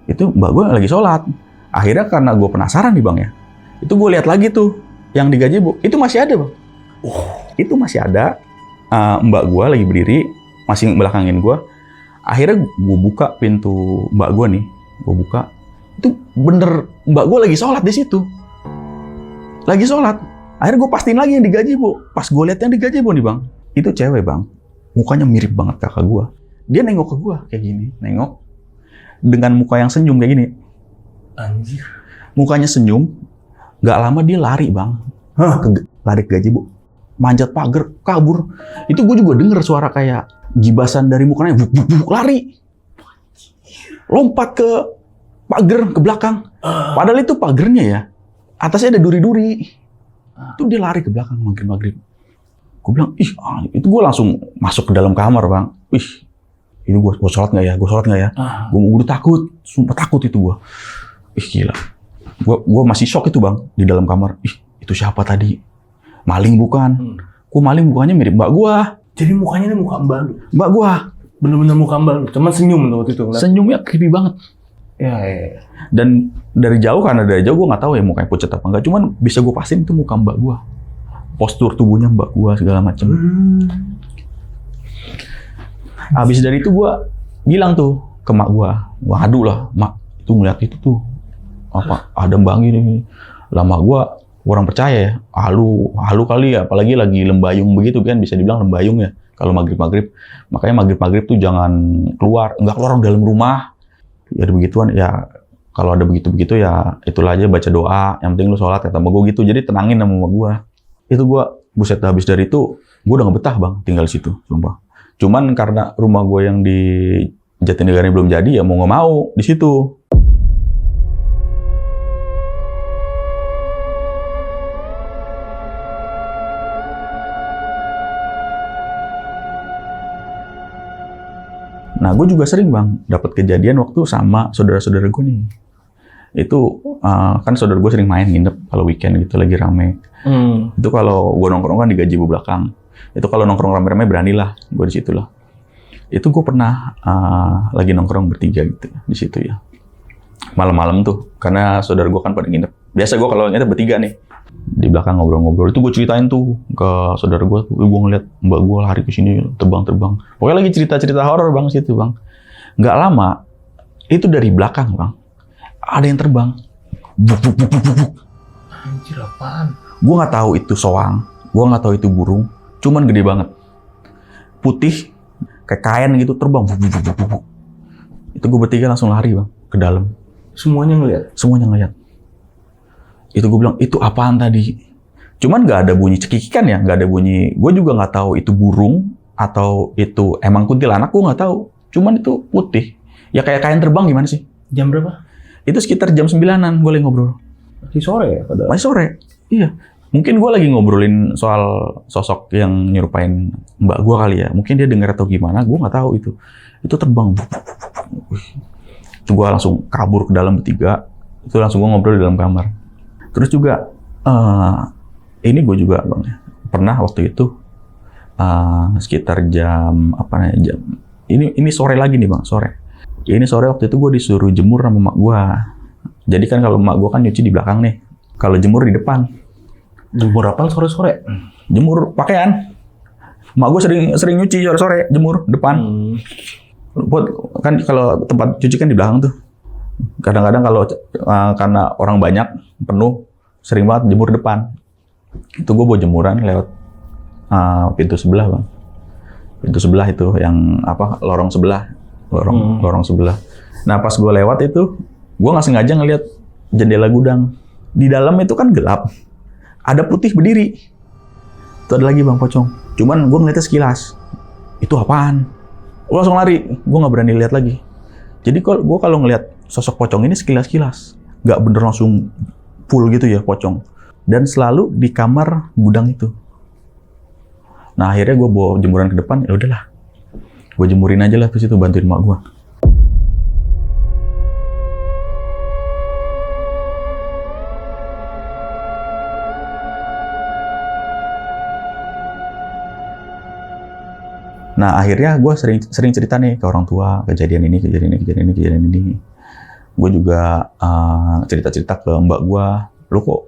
Itu mbak gue lagi sholat. Akhirnya karena gue penasaran nih Bang ya, itu gue lihat lagi tuh yang di gazebo. Itu masih ada Bang. Itu masih ada. Mbak gue lagi berdiri, masih belakangin gue. Akhirnya gue buka pintu mbak gue nih. Gue buka. Itu bener mbak gue lagi sholat di situ. Lagi sholat. Akhirnya gue pastiin lagi yang di gazebo. Pas gue lihat yang di gazebo nih Bang, itu cewek Bang. Mukanya mirip banget kakak gue. Dia nengok ke gue kayak gini. Nengok. Dengan muka yang senyum kayak gini. Anjir. Mukanya senyum, gak lama dia lari Bang. Lari ke gazebo. Manjat pagar, kabur. Itu gue juga denger suara kayak gibasan dari mukanya, buk, lari. Lompat ke pagar, ke belakang. Padahal itu pagernya ya, atasnya ada duri-duri. Itu dia lari ke belakang maghrib. Gue bilang, itu gue langsung masuk ke dalam kamar Bang. Ini gue sholat nggak ya? Gue udah takut, sumpah takut itu gue. Gila. Gue masih shock itu Bang, di dalam kamar. Itu siapa tadi? Maling bukan? Kok maling mukanya mirip mbak gue. Jadi mukanya ini muka mbak lu? Mbak gue. Bener-bener muka mbak lu? Cuman senyum tuh waktu itu? Senyumnya creepy banget. Ya. Dan dari jauh, karena dari jauh gue nggak tahu ya mukanya pucat apa enggak. Cuman bisa gue pastiin itu muka mbak gue. Postur tubuhnya mbak gue segala macem. Habis dari itu gue bilang tuh ke mak gue. Waduh lah, mak itu ngeliat itu tuh. Apa ada mbak gini. Lama gue kurang percaya ya, halu kali ya, apalagi lagi lembayung begitu kan, bisa dibilang lembayung ya kalau maghrib. Makanya maghrib tuh jangan nggak keluar dalam rumah. Ya ada begituan ya, kalau ada begitu ya itulah aja, baca doa, yang penting lu sholat kata sama gue gitu. Jadi tenangin sama gue. Itu gue buset, habis dari itu gue udah nggak betah Bang tinggal di situ, sumpah. Cuman karena rumah gue yang di Jatinegara belum jadi ya mau nggak mau di situ. Nah, gue juga sering Bang dapat kejadian waktu sama saudara-saudara gue nih. Itu kan saudara gue sering main nginep kalau weekend gitu lagi rame. Itu kalau gue nongkrong kan di gazebo belakang. Itu kalau nongkrong rame-rame beranilah gue di situ lah. Itu gue pernah lagi nongkrong bertiga gitu di situ ya. Malam-malam tuh, karena saudara gue kan pada nginep. Biasa gue kalau nginep bertiga nih. Di belakang ngobrol-ngobrol, itu gue ceritain tuh ke saudara gue, gue ngeliat mbak gue lari ke sini terbang. Pokoknya lagi cerita-cerita horor Bang situ Bang. Nggak lama, itu dari belakang Bang, ada yang terbang. Buk. Anjir apaan? Gue nggak tahu itu soang, gue nggak tahu itu burung, cuman gede banget, putih, kayak kain gitu terbang. Buk. Itu gue bertiga langsung lari Bang ke dalam. Semuanya ngeliat? Semuanya ngeliat. Itu gue bilang, itu apaan tadi? Cuman nggak ada bunyi cekikikan ya, nggak ada bunyi. Gue juga nggak tahu itu burung atau itu emang kuntilanak, gue nggak tahu. Cuman itu putih. Ya kayak kain terbang gimana sih? Jam berapa? Itu sekitar jam 9-an gue lagi ngobrol. Masih sore ya? Masih sore? Iya. Mungkin gue lagi ngobrolin soal sosok yang nyerupain mbak gue kali ya. Mungkin dia dengar atau gimana, gue nggak tahu itu. Itu terbang. Itu gue langsung kabur ke dalam bertiga. Itu langsung gue ngobrol di dalam kamar. Terus juga, ini gue juga Bang ya, pernah waktu itu sekitar jam, ini sore lagi nih Bang, sore. Ini sore waktu itu gue disuruh jemur sama mak gue. Jadi kan kalau mak gue kan nyuci di belakang nih, kalau jemur di depan. Jemur apa sore-sore? Jemur pakaian. Mak gue sering nyuci sore-sore, jemur depan. Kan kalau tempat cuci kan di belakang tuh. Kadang-kadang kalau karena orang banyak, penuh, sering banget jemur depan. Itu gue bawa jemuran lewat pintu sebelah Bang. Pintu sebelah itu yang lorong sebelah. Lorong sebelah. Nah pas gue lewat itu, gue nggak sengaja ngeliat jendela gudang. Di dalam itu kan gelap. Ada putih berdiri. Itu ada lagi Bang pocong. Cuman gue ngeliatnya sekilas. Itu apaan? Gue langsung lari. Gue nggak berani lihat lagi. Jadi gue kalau ngeliat sosok pocong ini sekilas-kilas, nggak bener langsung full gitu ya pocong. Dan selalu di kamar gudang itu. Nah akhirnya gue bawa jemuran ke depan, ya udahlah, gue jemurin aja lah terus itu bantuin mak gue. Nah akhirnya gue sering cerita nih ke orang tua kejadian ini. Gue juga cerita-cerita ke mbak gue, lu kok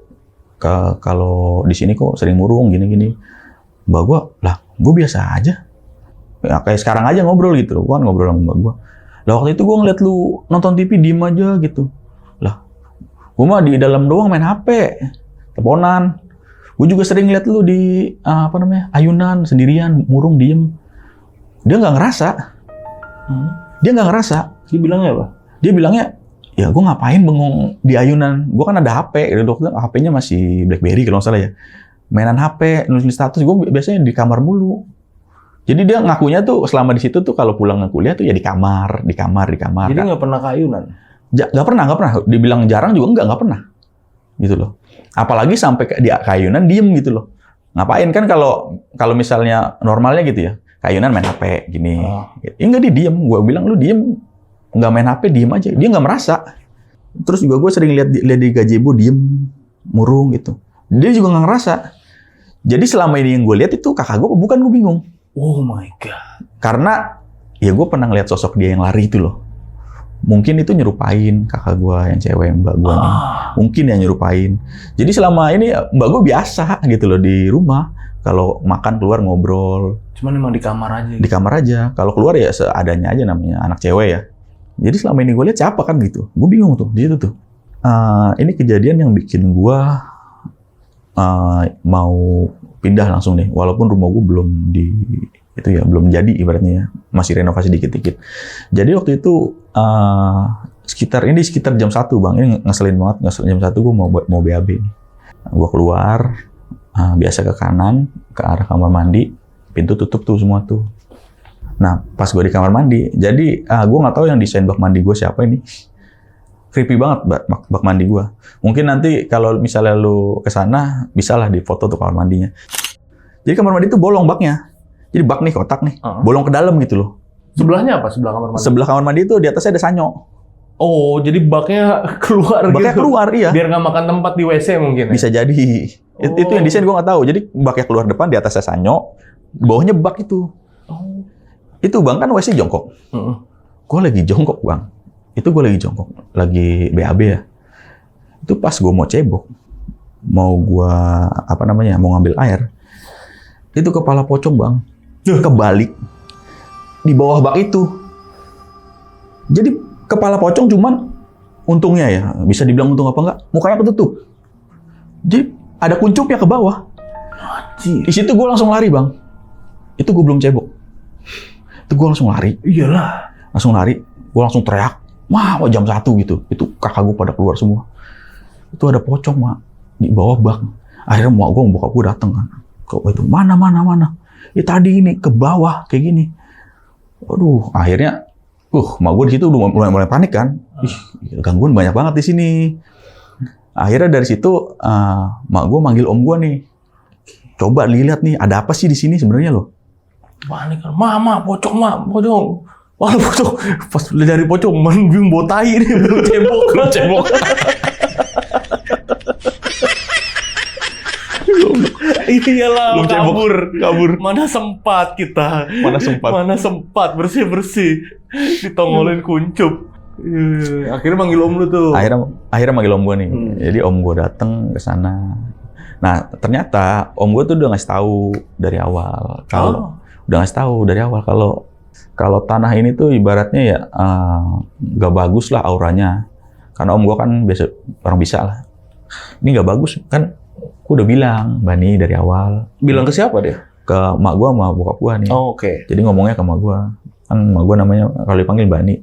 kalau di sini kok sering murung gini. Mbak gue, lah gue biasa aja. Ya, kayak sekarang aja ngobrol gitu, gue kan ngobrol sama mbak gue. Lah waktu itu gue ngeliat lu nonton TV diem aja gitu. Lah gue mah di dalam doang main HP, teleponan. Gue juga sering ngeliat lu di ayunan sendirian murung diem. Dia nggak ngerasa. Dia nggak ngerasa. Dia bilangnya apa? Dia bilangnya, ya gue ngapain bengong di ayunan. Gue kan ada HP. HP-nya masih BlackBerry kalau nggak salah ya. Mainan HP, nulis status. Gue biasanya di kamar mulu. Jadi dia ngakunya tuh selama di situ tuh kalau pulang kuliah tuh ya di kamar. Jadi nggak pernah ke ayunan? Nggak pernah. Dibilang jarang juga nggak pernah. Gitu loh. Apalagi sampai di ayunan diem gitu loh. Ngapain kan kalau misalnya normalnya gitu ya. Ayunan main HP gini. Enggak, dia diem. Gue bilang lu diem, nggak main HP, diem aja. Dia nggak merasa. Terus juga gue sering lihat di gazebo diem, murung gitu. Dia juga nggak ngerasa. Jadi selama ini yang gue lihat itu kakak gue, bukan, gue bingung. Oh my god. Karena ya gue pernah ngeliat sosok dia yang lari itu loh. Mungkin itu nyerupain kakak gue yang cewek, mbak gue. Mungkin yang nyerupain. Jadi selama ini mbak gue biasa gitu loh di rumah. Kalau makan keluar ngobrol. Cuman emang di kamar aja. Di kamar aja. Kalau keluar ya seadanya aja, namanya anak cewek ya. Jadi selama ini gue lihat siapa kan gitu. Gue bingung tuh di situ tuh. Ini kejadian yang bikin gue mau pindah langsung nih. Walaupun rumah gue belum jadi ibaratnya ya. Masih renovasi dikit-dikit. Jadi waktu itu sekitar jam 1 bang. Ini ngeselin banget. Jam 1 gue mau BAB nih. Gue keluar. Biasa ke kanan, ke arah kamar mandi, pintu tutup tuh semua tuh. Nah, pas gue di kamar mandi, jadi gue nggak tahu yang desain bak mandi gue siapa ini. Creepy banget bak mandi gue. Mungkin nanti kalau misalnya lu ke sana, bisa lah di foto tuh kamar mandinya. Jadi kamar mandi tuh bolong baknya. Jadi bak nih, kotak nih, bolong ke dalam gitu loh. Sebelahnya apa? Sebelah kamar mandi? Sebelah kamar mandi itu di atasnya ada sanyo. Oh, jadi baknya keluar baknya gitu? Keluar, iya. Biar nggak makan tempat di WC mungkin ya? Bisa jadi. Itu yang desain gue nggak tahu. Jadi baknya keluar depan, di atasnya sanyo, di bawahnya bak itu. Itu bang kan WC jongkok. Gue lagi jongkok bang. Itu gue lagi jongkok. Lagi BAB ya. Itu pas gue mau cebok. Mau gue, mau ngambil air. Itu kepala pocong bang. Kebalik. Di bawah bak itu. Jadi kepala pocong cuman untungnya ya, bisa dibilang untung apa enggak, mukanya ketutup. Jadi ada kuncupnya ke bawah. Di situ gue langsung lari bang. Itu gue belum cebok. Itu gue langsung lari. Iyalah. Langsung lari. Gue langsung teriak. Wah, jam 1 gitu. Itu kakak gue pada keluar semua. Itu ada pocong mak di bawah bak. Akhirnya bokap gue datang kan. Itu mana. Tadi ini ke bawah kayak gini. Aduh, akhirnya mak gue di situ udah mulai panik kan. Gangguan banyak banget di sini. Akhirnya dari situ mak gue manggil om gue nih. Coba lihat nih, ada apa sih di sini sebenarnya loh? Panik kan, pocong. Wah, pocong. Pas dari pocong, bingung bawa tai nih, belum cebok. Iyalah, kabur. Mana sempat kita? Mana sempat bersih. Ditongolin kuncup. Akhirnya manggil om lu tuh. Akhirnya manggil om gue nih. Jadi om gue datang ke sana. Nah, ternyata om gue tuh udah ngasih tahu dari awal. Kalau tanah ini tuh ibaratnya ya nggak bagus lah auranya. Karena om gue kan biasa orang bisa lah. Ini nggak bagus kan. Aku udah bilang, Bani dari awal. Bilang ke siapa dia? Ke mak gue sama bokap gue nih. Oh, oke. Jadi ngomongnya ke mak gue. Kan mak gue namanya, kalau dipanggil Bani.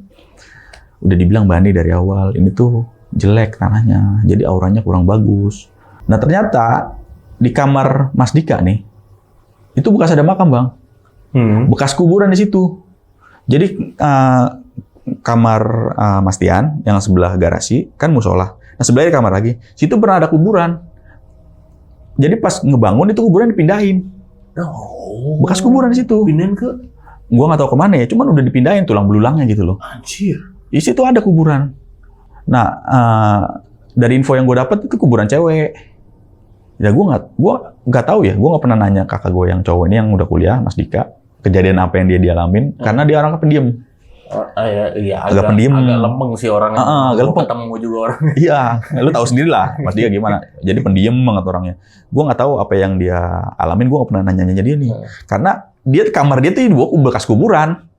Udah dibilang Bani dari awal, ini tuh jelek tanahnya. Jadi auranya kurang bagus. Nah ternyata, di kamar Mas Dika nih, itu bekas ada makam bang. Bekas kuburan di situ. Jadi kamar Mas Tian, yang sebelah garasi, kan musola. Nah sebelahnya kamar lagi. Situ pernah ada kuburan. Jadi pas ngebangun itu kuburan dipindahin. Oh. Bekas kuburan di situ. Pindahin ke? Gua nggak tahu kemana ya. Cuman udah dipindahin tulang belulangnya gitu loh. Anjir. Di situ ada kuburan. Nah dari info yang gue dapat itu kuburan cewek. Ya gue nggak tahu ya. Gue nggak pernah nanya kakak gue yang cowok ini yang udah kuliah, Mas Dika, kejadian apa yang dia alamin. Karena dia orangnya pendiam. Iya, agak pendiam. Agak lempeng sih orangnya. Agak lempeng. Ketemu juga orang. Iya, lu tahu sendiri lah Mas Dika gimana. Jadi pendiam banget orangnya. Gue nggak tahu apa yang dia alamin. Gue nggak pernah nanya-nanya dia nih. Karena kamar dia tuh bekas kuburan.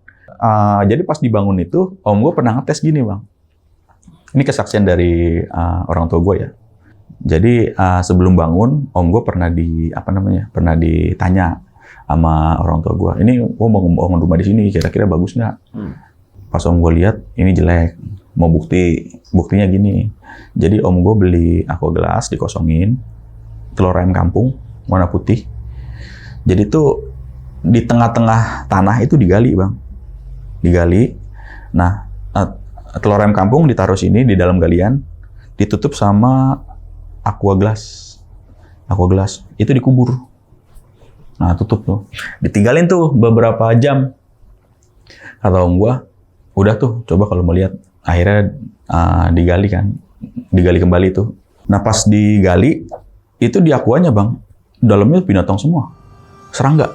Jadi pas dibangun itu, om gue pernah ngetes gini bang. Ini kesaksian dari orang tua gue ya. Jadi sebelum bangun, om gue pernah ditanya sama orang tua gue. Ini gue mau bangun rumah di sini, kira-kira bagus nggak? Pas om gue lihat, ini jelek. Mau buktinya gini. Jadi om gue beli aqua gelas, dikosongin, telur ayam kampung warna putih. Jadi tuh di tengah-tengah tanah itu digali bang. Digali. Nah, telur ayam kampung ditaruh sini di dalam galian, ditutup sama aqua gelas. Aqua gelas itu dikubur. Nah, tutup tuh. Ditinggalin tuh beberapa jam. Kata om gua, udah tuh, coba kalau mau lihat. Akhirnya digali kan. Digali kembali tuh. Nah, pas digali itu di aquanya, Bang. Dalamnya binatang semua. Serangga.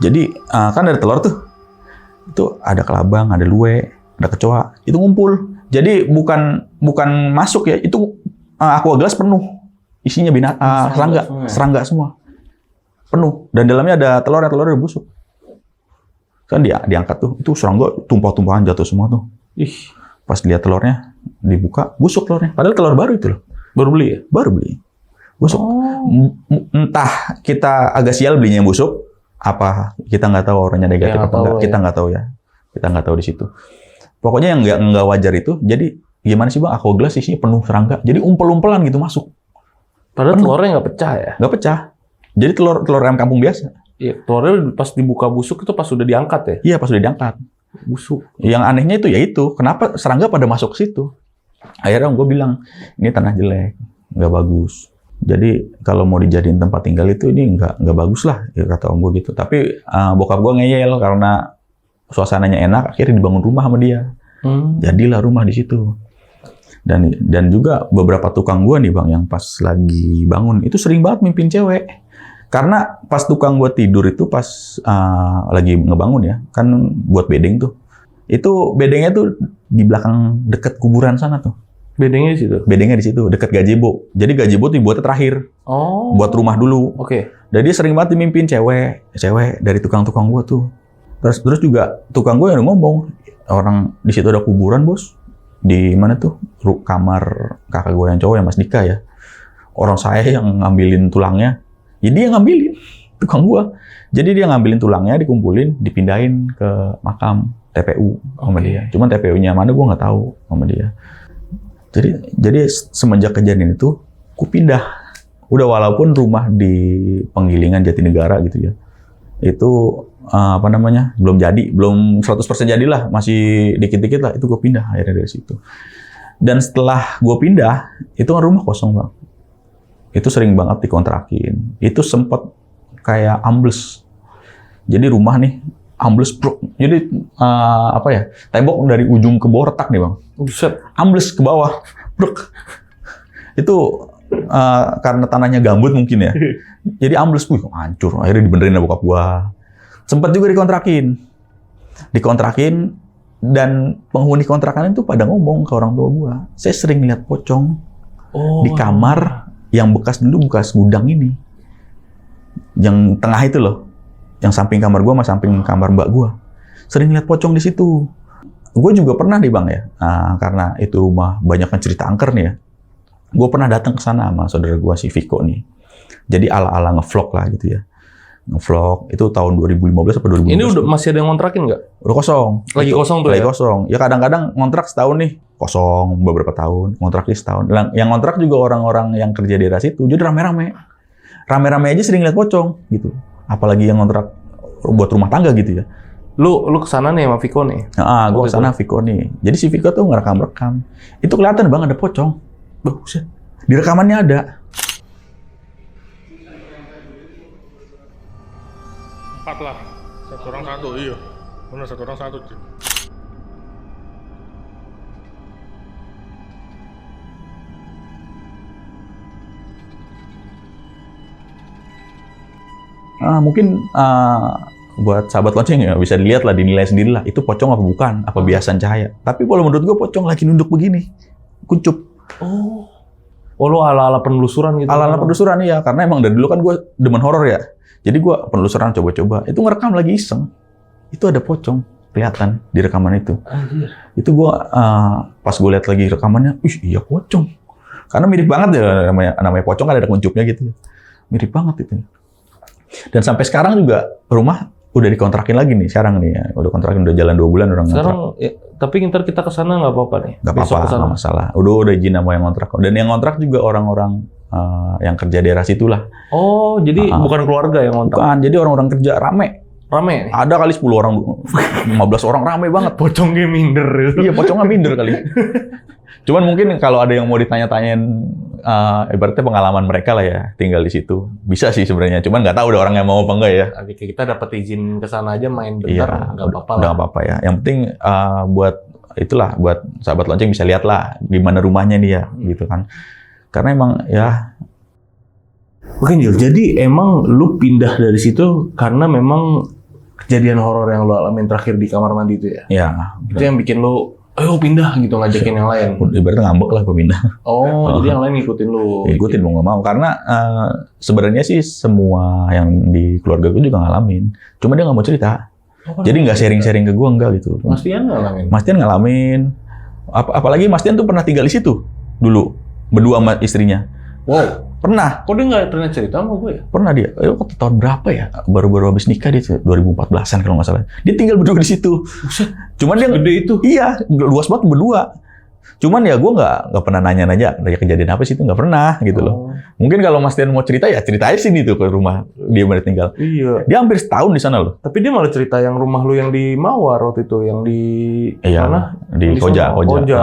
Jadi kan ada telur tuh. Itu ada kelabang, ada luwe, ada kecoa, itu ngumpul. Jadi bukan masuk ya, itu aqua gelas penuh, isinya serangga semua, penuh. Dan dalamnya ada telurnya busuk. Kan diangkat tuh, itu serangga tumpah-tumpahan jatuh semua tuh. Pas lihat telurnya, dibuka, busuk telurnya. Padahal telur baru itu loh. Baru beli ya? Baru beli. Busuk. Entah kita agak sial belinya yang busuk, apa kita nggak tahu orangnya negatif atau enggak, kita nggak tahu ya. Kita nggak tahu di situ. Pokoknya yang nggak wajar itu, jadi gimana sih bang, aqua gelas isinya penuh serangga, jadi umpel-umpelan gitu masuk. Padahal telurnya nggak pecah ya? Nggak pecah. Jadi telur ayam kampung biasa. Iya, telurnya pas dibuka busuk itu pas sudah diangkat ya? Iya, pas sudah diangkat. Busuk. Yang anehnya itu ya itu, kenapa serangga pada masuk ke situ? Akhirnya gue bilang, ini tanah jelek, nggak bagus. Jadi kalau mau dijadiin tempat tinggal itu ini nggak bagus lah, ya, kata om gue gitu. Tapi bokap gue ngeyel karena suasananya enak, akhirnya dibangun rumah sama dia. Jadilah rumah di situ. Dan juga beberapa tukang gue nih bang, yang pas lagi bangun itu sering banget mimpin cewek. Karena pas tukang gue tidur itu pas lagi ngebangun ya, kan buat bedeng tuh. Itu bedengnya tuh di belakang deket kuburan sana tuh. Bedengnya di situ? Bedengnya di situ, deket gazebo. Jadi gazebo tuh dibuatnya terakhir. Oh. Buat rumah dulu. Oke. Dan dia sering banget dimimpin cewek dari tukang-tukang gue tuh. Terus juga tukang gue yang ngomong, orang di situ ada kuburan bos. Di mana tuh? Kamar kakak gue yang cowok yang Mas Dika ya. Orang saya yang ngambilin tulangnya. Jadi dia ngambilin tukang gue. Jadi dia ngambilin tulangnya, dikumpulin, dipindahin ke makam TPU sama dia. Cuman TPU-nya mana gue nggak tahu sama dia. Jadi semenjak kejadian itu, ku pindah. Udah walaupun rumah di Penggilingan Jatinegara gitu ya. Itu belum 100% jadilah, masih dikit-dikit lah. Itu gue pindah akhirnya dari situ. Dan setelah gue pindah, itu kan rumah kosong bang. Itu sering banget dikontrakin. Itu sempat kayak ambles. Jadi rumah nih ambles bro. Jadi tembok dari ujung ke bawah retak nih bang. Buset. Ambles ke bawah. Bruk. Itu karena tanahnya gambut mungkin ya. Jadi ambles, hancur. Akhirnya dibenerin sama bokap gua. Sempat juga dikontrakin dan penghuni kontrakan itu pada ngomong ke orang tua gua. Saya sering lihat pocong di kamar yang bekas gudang ini. Yang tengah itu loh. Yang samping kamar gua sama samping kamar mbak gua. Sering lihat pocong di situ. Gue juga pernah nih bang ya, karena itu rumah banyak cerita angker nih ya. Gue pernah datang ke sana sama saudara gue si Viko nih. Jadi ala-ala ngevlog lah gitu ya. Ngevlog itu tahun 2015 atau 2016. Ini udah masih ada yang ngontrakin nggak? Udah kosong. Lagi kosong tuh lagi ya? Kosong. Ya kadang-kadang ngontrak setahun nih. Kosong beberapa tahun. Ngontraknya setahun. Yang ngontrak juga orang-orang yang kerja di daerah situ. Jadi rame-rame. Rame-rame aja sering lihat pocong gitu. Apalagi yang ngontrak buat rumah tangga gitu ya. Lu kesana nih sama Viko nih? Gue kesana Viko nih. Jadi si Viko tuh ngerekam-rekam. Itu kelihatan bang ada pocong. Buset. Di rekamannya ada. 4 lah. 1 orang 1, iya. Benar 1 orang 1. Cik. Mungkin buat sahabat lonceng ya bisa dilihat lah, dinilai sendiri lah. Itu pocong apa bukan? Apa biasan cahaya? Tapi kalau menurut gue pocong lagi nunduk begini. Kuncup. Oh, lu ala-ala penelusuran gitu? Ala-ala penelusuran ya, karena emang dari dulu kan gue demen horor ya. Jadi gue penelusuran coba-coba. Itu ngerekam lagi iseng. Itu ada pocong kelihatan di rekaman itu. Anjir. Itu gue pas gue lihat lagi rekamannya, iya pocong. Karena mirip banget ya namanya pocong kan ada kuncupnya gitu. Mirip banget itu. Dan sampai sekarang juga rumah udah dikontrakin lagi nih sekarang nih ya. Udah kontrakin udah jalan 2 bulan orang Sekarang ngontrak. ya, tapi ntar kita ke sana nggak apa-apa nih. Nggak Besok apa-apa, kesana. nggak masalah. Udah izin sama yang ngontrak. Dan yang ngontrak juga orang-orang yang kerja daerah situ lah. Oh, jadi bukan keluarga yang ngontrak. Bukan, jadi orang-orang kerja rame. Rame nih. Ada kali 10 orang, 15 orang rame banget. Pocongnya minder. Iya, pocongnya minder kali. Cuman mungkin kalau ada yang mau ditanya-tanyain ibaratnya pengalaman mereka lah ya, tinggal di situ. Bisa sih sebenarnya, cuman nggak tahu ada orang yang mau apa enggak ya. Nanti kita dapat izin ke sana aja main Iya, bentar, nggak apa-apa udah lah. nggak apa-apa ya. Yang penting buat itulah, buat sahabat lonceng bisa lihat lah gimana rumahnya nih ya, gitu kan. Karena emang ya. Oke, Jul. Jadi emang lu pindah dari situ karena memang kejadian horor yang lu alamin terakhir di kamar mandi itu ya? Ya, Itu yang bikin lu, ayo pindah gitu, ngajakin yang lain. ibaratnya ngambek lah gue pindah. Oh, jadi yang lain ngikutin lu. Ikutin mau nggak mau, karena sebenarnya sih semua yang di keluarga gue juga ngalamin. Cuma dia nggak mau cerita. Oh, Jadi nggak sharing-sharing ke gue enggak gitu. Mas Tian ngalamin? Mas Tian ngalamin. Apalagi Mas Tian tuh pernah tinggal di situ dulu, berdua sama istrinya. Wow. Pernah Kok dia nggak pernah cerita sama gue ya? Pernah dia. Tahun berapa ya? Baru-baru habis nikah dia 2014-an kalau nggak salah. Dia tinggal berdua di situ. Buset. Cuman dia Gede itu. Iya, luas banget berdua. Cuman ya gue nggak pernah nanya-nanya ada kejadian apa sih itu, nggak pernah gitu loh. Mungkin kalau Mas Tian mau cerita ya cerita aja sini tuh ke rumah dia mana tinggal. Iya. Dia hampir setahun di sana loh. Tapi dia malah cerita yang rumah lu yang di Mawar waktu itu, yang di Iya, mana? di Di sono, Koja. Koja.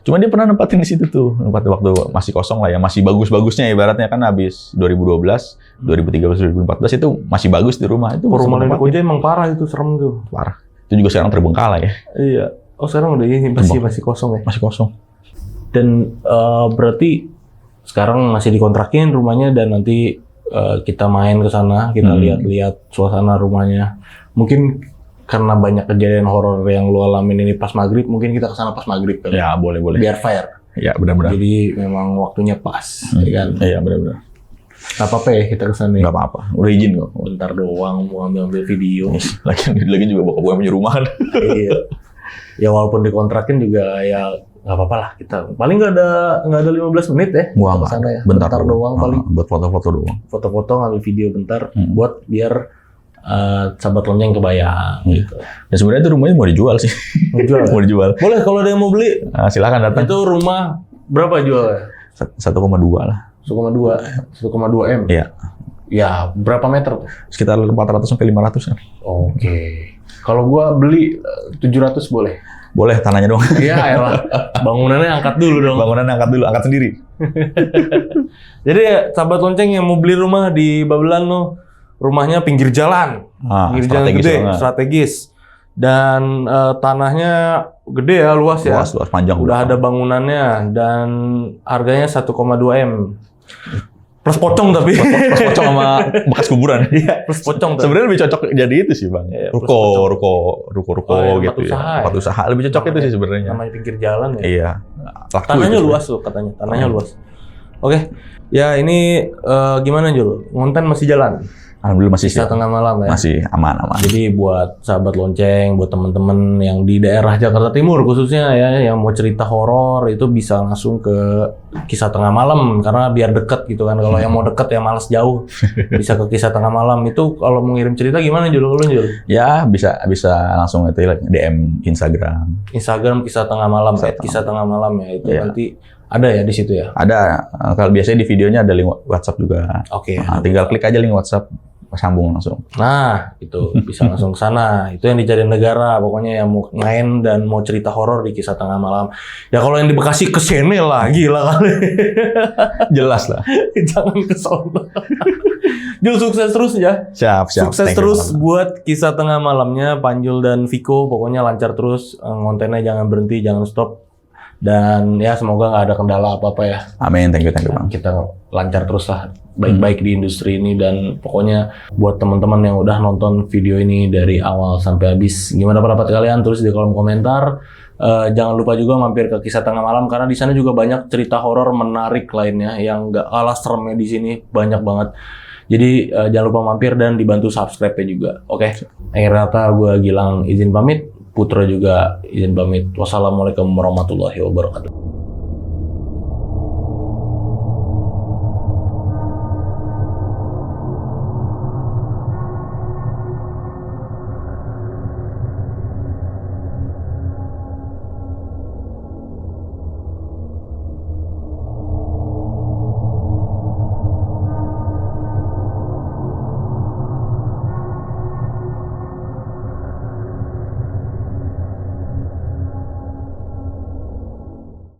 Cuman dia pernah nempatin di situ tuh, waktu masih kosong lah ya, masih bagus-bagusnya ibaratnya kan habis 2012, 2013, 2014 itu masih bagus di rumah itu. Rumah masih di nempatin. Koja emang parah itu, serem tuh. Parah. Itu juga sekarang terbengkalai ya, Iya. Oh, sekarang udah ini masih kosong ya. masih kosong. Dan berarti sekarang masih dikontrakin rumahnya dan nanti kita main ke sana, kita lihat-lihat suasana rumahnya. Mungkin karena banyak kejadian horor yang lu alamin ini pas maghrib, mungkin kita ke sana pas maghrib kali. Ya boleh. Biar fair. Ya benar-benar. Jadi memang waktunya pas, ya kan? Iya benar-benar. Gak apa-apa ya kita ke sana. Nggak apa-apa, udah izin kok. Bentar doang mau ambil video. Lagi juga bokap gue punya rumah kan. Iya. Ya walaupun dikontrakin juga ya nggak apa-apa lah, kita paling nggak ada 15 menit ya Gua ke sana ya, bentar doang paling, buat foto-foto doang. foto-foto ngambil video bentar buat biar sahabat lonceng kebayang gitu. Dan sebenarnya itu rumahnya mau dijual sih. Mau jual ya? Mau dijual. Boleh kalau ada yang mau beli. Silakan datang. Itu rumah berapa jualnya? 1,2 lah. 1,2 M. Iya. Ya berapa meter tuh? Sekitar 400 sampai 500 kan. Oke. Kalau gua beli 700 boleh. Boleh tanahnya doang. Iya, elah. Bangunannya angkat dulu dong. Bangunannya angkat dulu, angkat sendiri. Jadi ya, sahabat lonceng yang mau beli rumah di Babelan tuh, rumahnya pinggir jalan. Pinggir jalan strategis gede, banget. strategis. Dan tanahnya gede ya, luas ya. Luas panjang. Udah ada bangunannya dan harganya 1,2 M. Plus pocong tapi. Plus pocong sama bekas kuburan. Iya, plus pocong tapi. Sebenarnya lebih cocok jadi itu sih, Bang. Iya, plus Ruko Oh, iya, gitu tempat usaha ya. Tempat ya. usaha lebih cocok itu sih sebenarnya. Namanya pinggir jalan ya. Iya. Laku Tanahnya itu luas tuh katanya, tanahnya luas. Oke, ya ini gimana Jul? Ngonten masih jalan? Alhamdulillah masih Kisah tengah malam ya? masih aman-aman. Jadi buat sahabat lonceng, buat teman-teman yang di daerah Jakarta Timur khususnya ya, yang mau cerita horor itu bisa langsung ke Kisah Tengah Malam karena biar deket gitu kan. Kalau yang mau deket ya malas jauh, bisa ke Kisah Tengah Malam. Itu kalau mau ngirim cerita gimana Jul? Ya bisa langsung itu DM Instagram. Instagram Kisah Tengah Malam, Kisah Tengah Malam ya itu Iya. nanti ada ya di situ ya. Ada kalau biasanya di videonya ada link WhatsApp juga. Oke. Tinggal klik aja link WhatsApp. sambung langsung. Nah, itu bisa langsung ke sana. Itu yang dicari negara. Pokoknya yang mau main dan mau cerita horor di Kisah Tengah Malam. Ya kalau yang di Bekasi kesini lah, gila kali. Jelas lah. Jangan ke sono. Jul, sukses terus ya. Siap. Sukses Thank you, terus teman-teman. buat Kisah Tengah Malamnya, Panjul dan Viko. Pokoknya lancar terus. Kontennya jangan berhenti, jangan stop. Dan ya semoga nggak ada kendala apa-apa ya. Amin, thank you Bang. Kita lancar terus lah, baik-baik di industri ini. Dan pokoknya buat teman-teman yang udah nonton video ini dari awal sampai habis, gimana pendapat kalian? Tulis di kolom komentar. Jangan lupa juga mampir ke Kisah Tengah Malam karena di sana juga banyak cerita horor menarik lainnya yang nggak kalah seremnya di sini, banyak banget. Jadi jangan lupa mampir dan dibantu subscribe-nya juga. Oke. Akhir kata gue Gilang izin pamit, Putra juga izin pamit. Wassalamualaikum warahmatullahi wabarakatuh.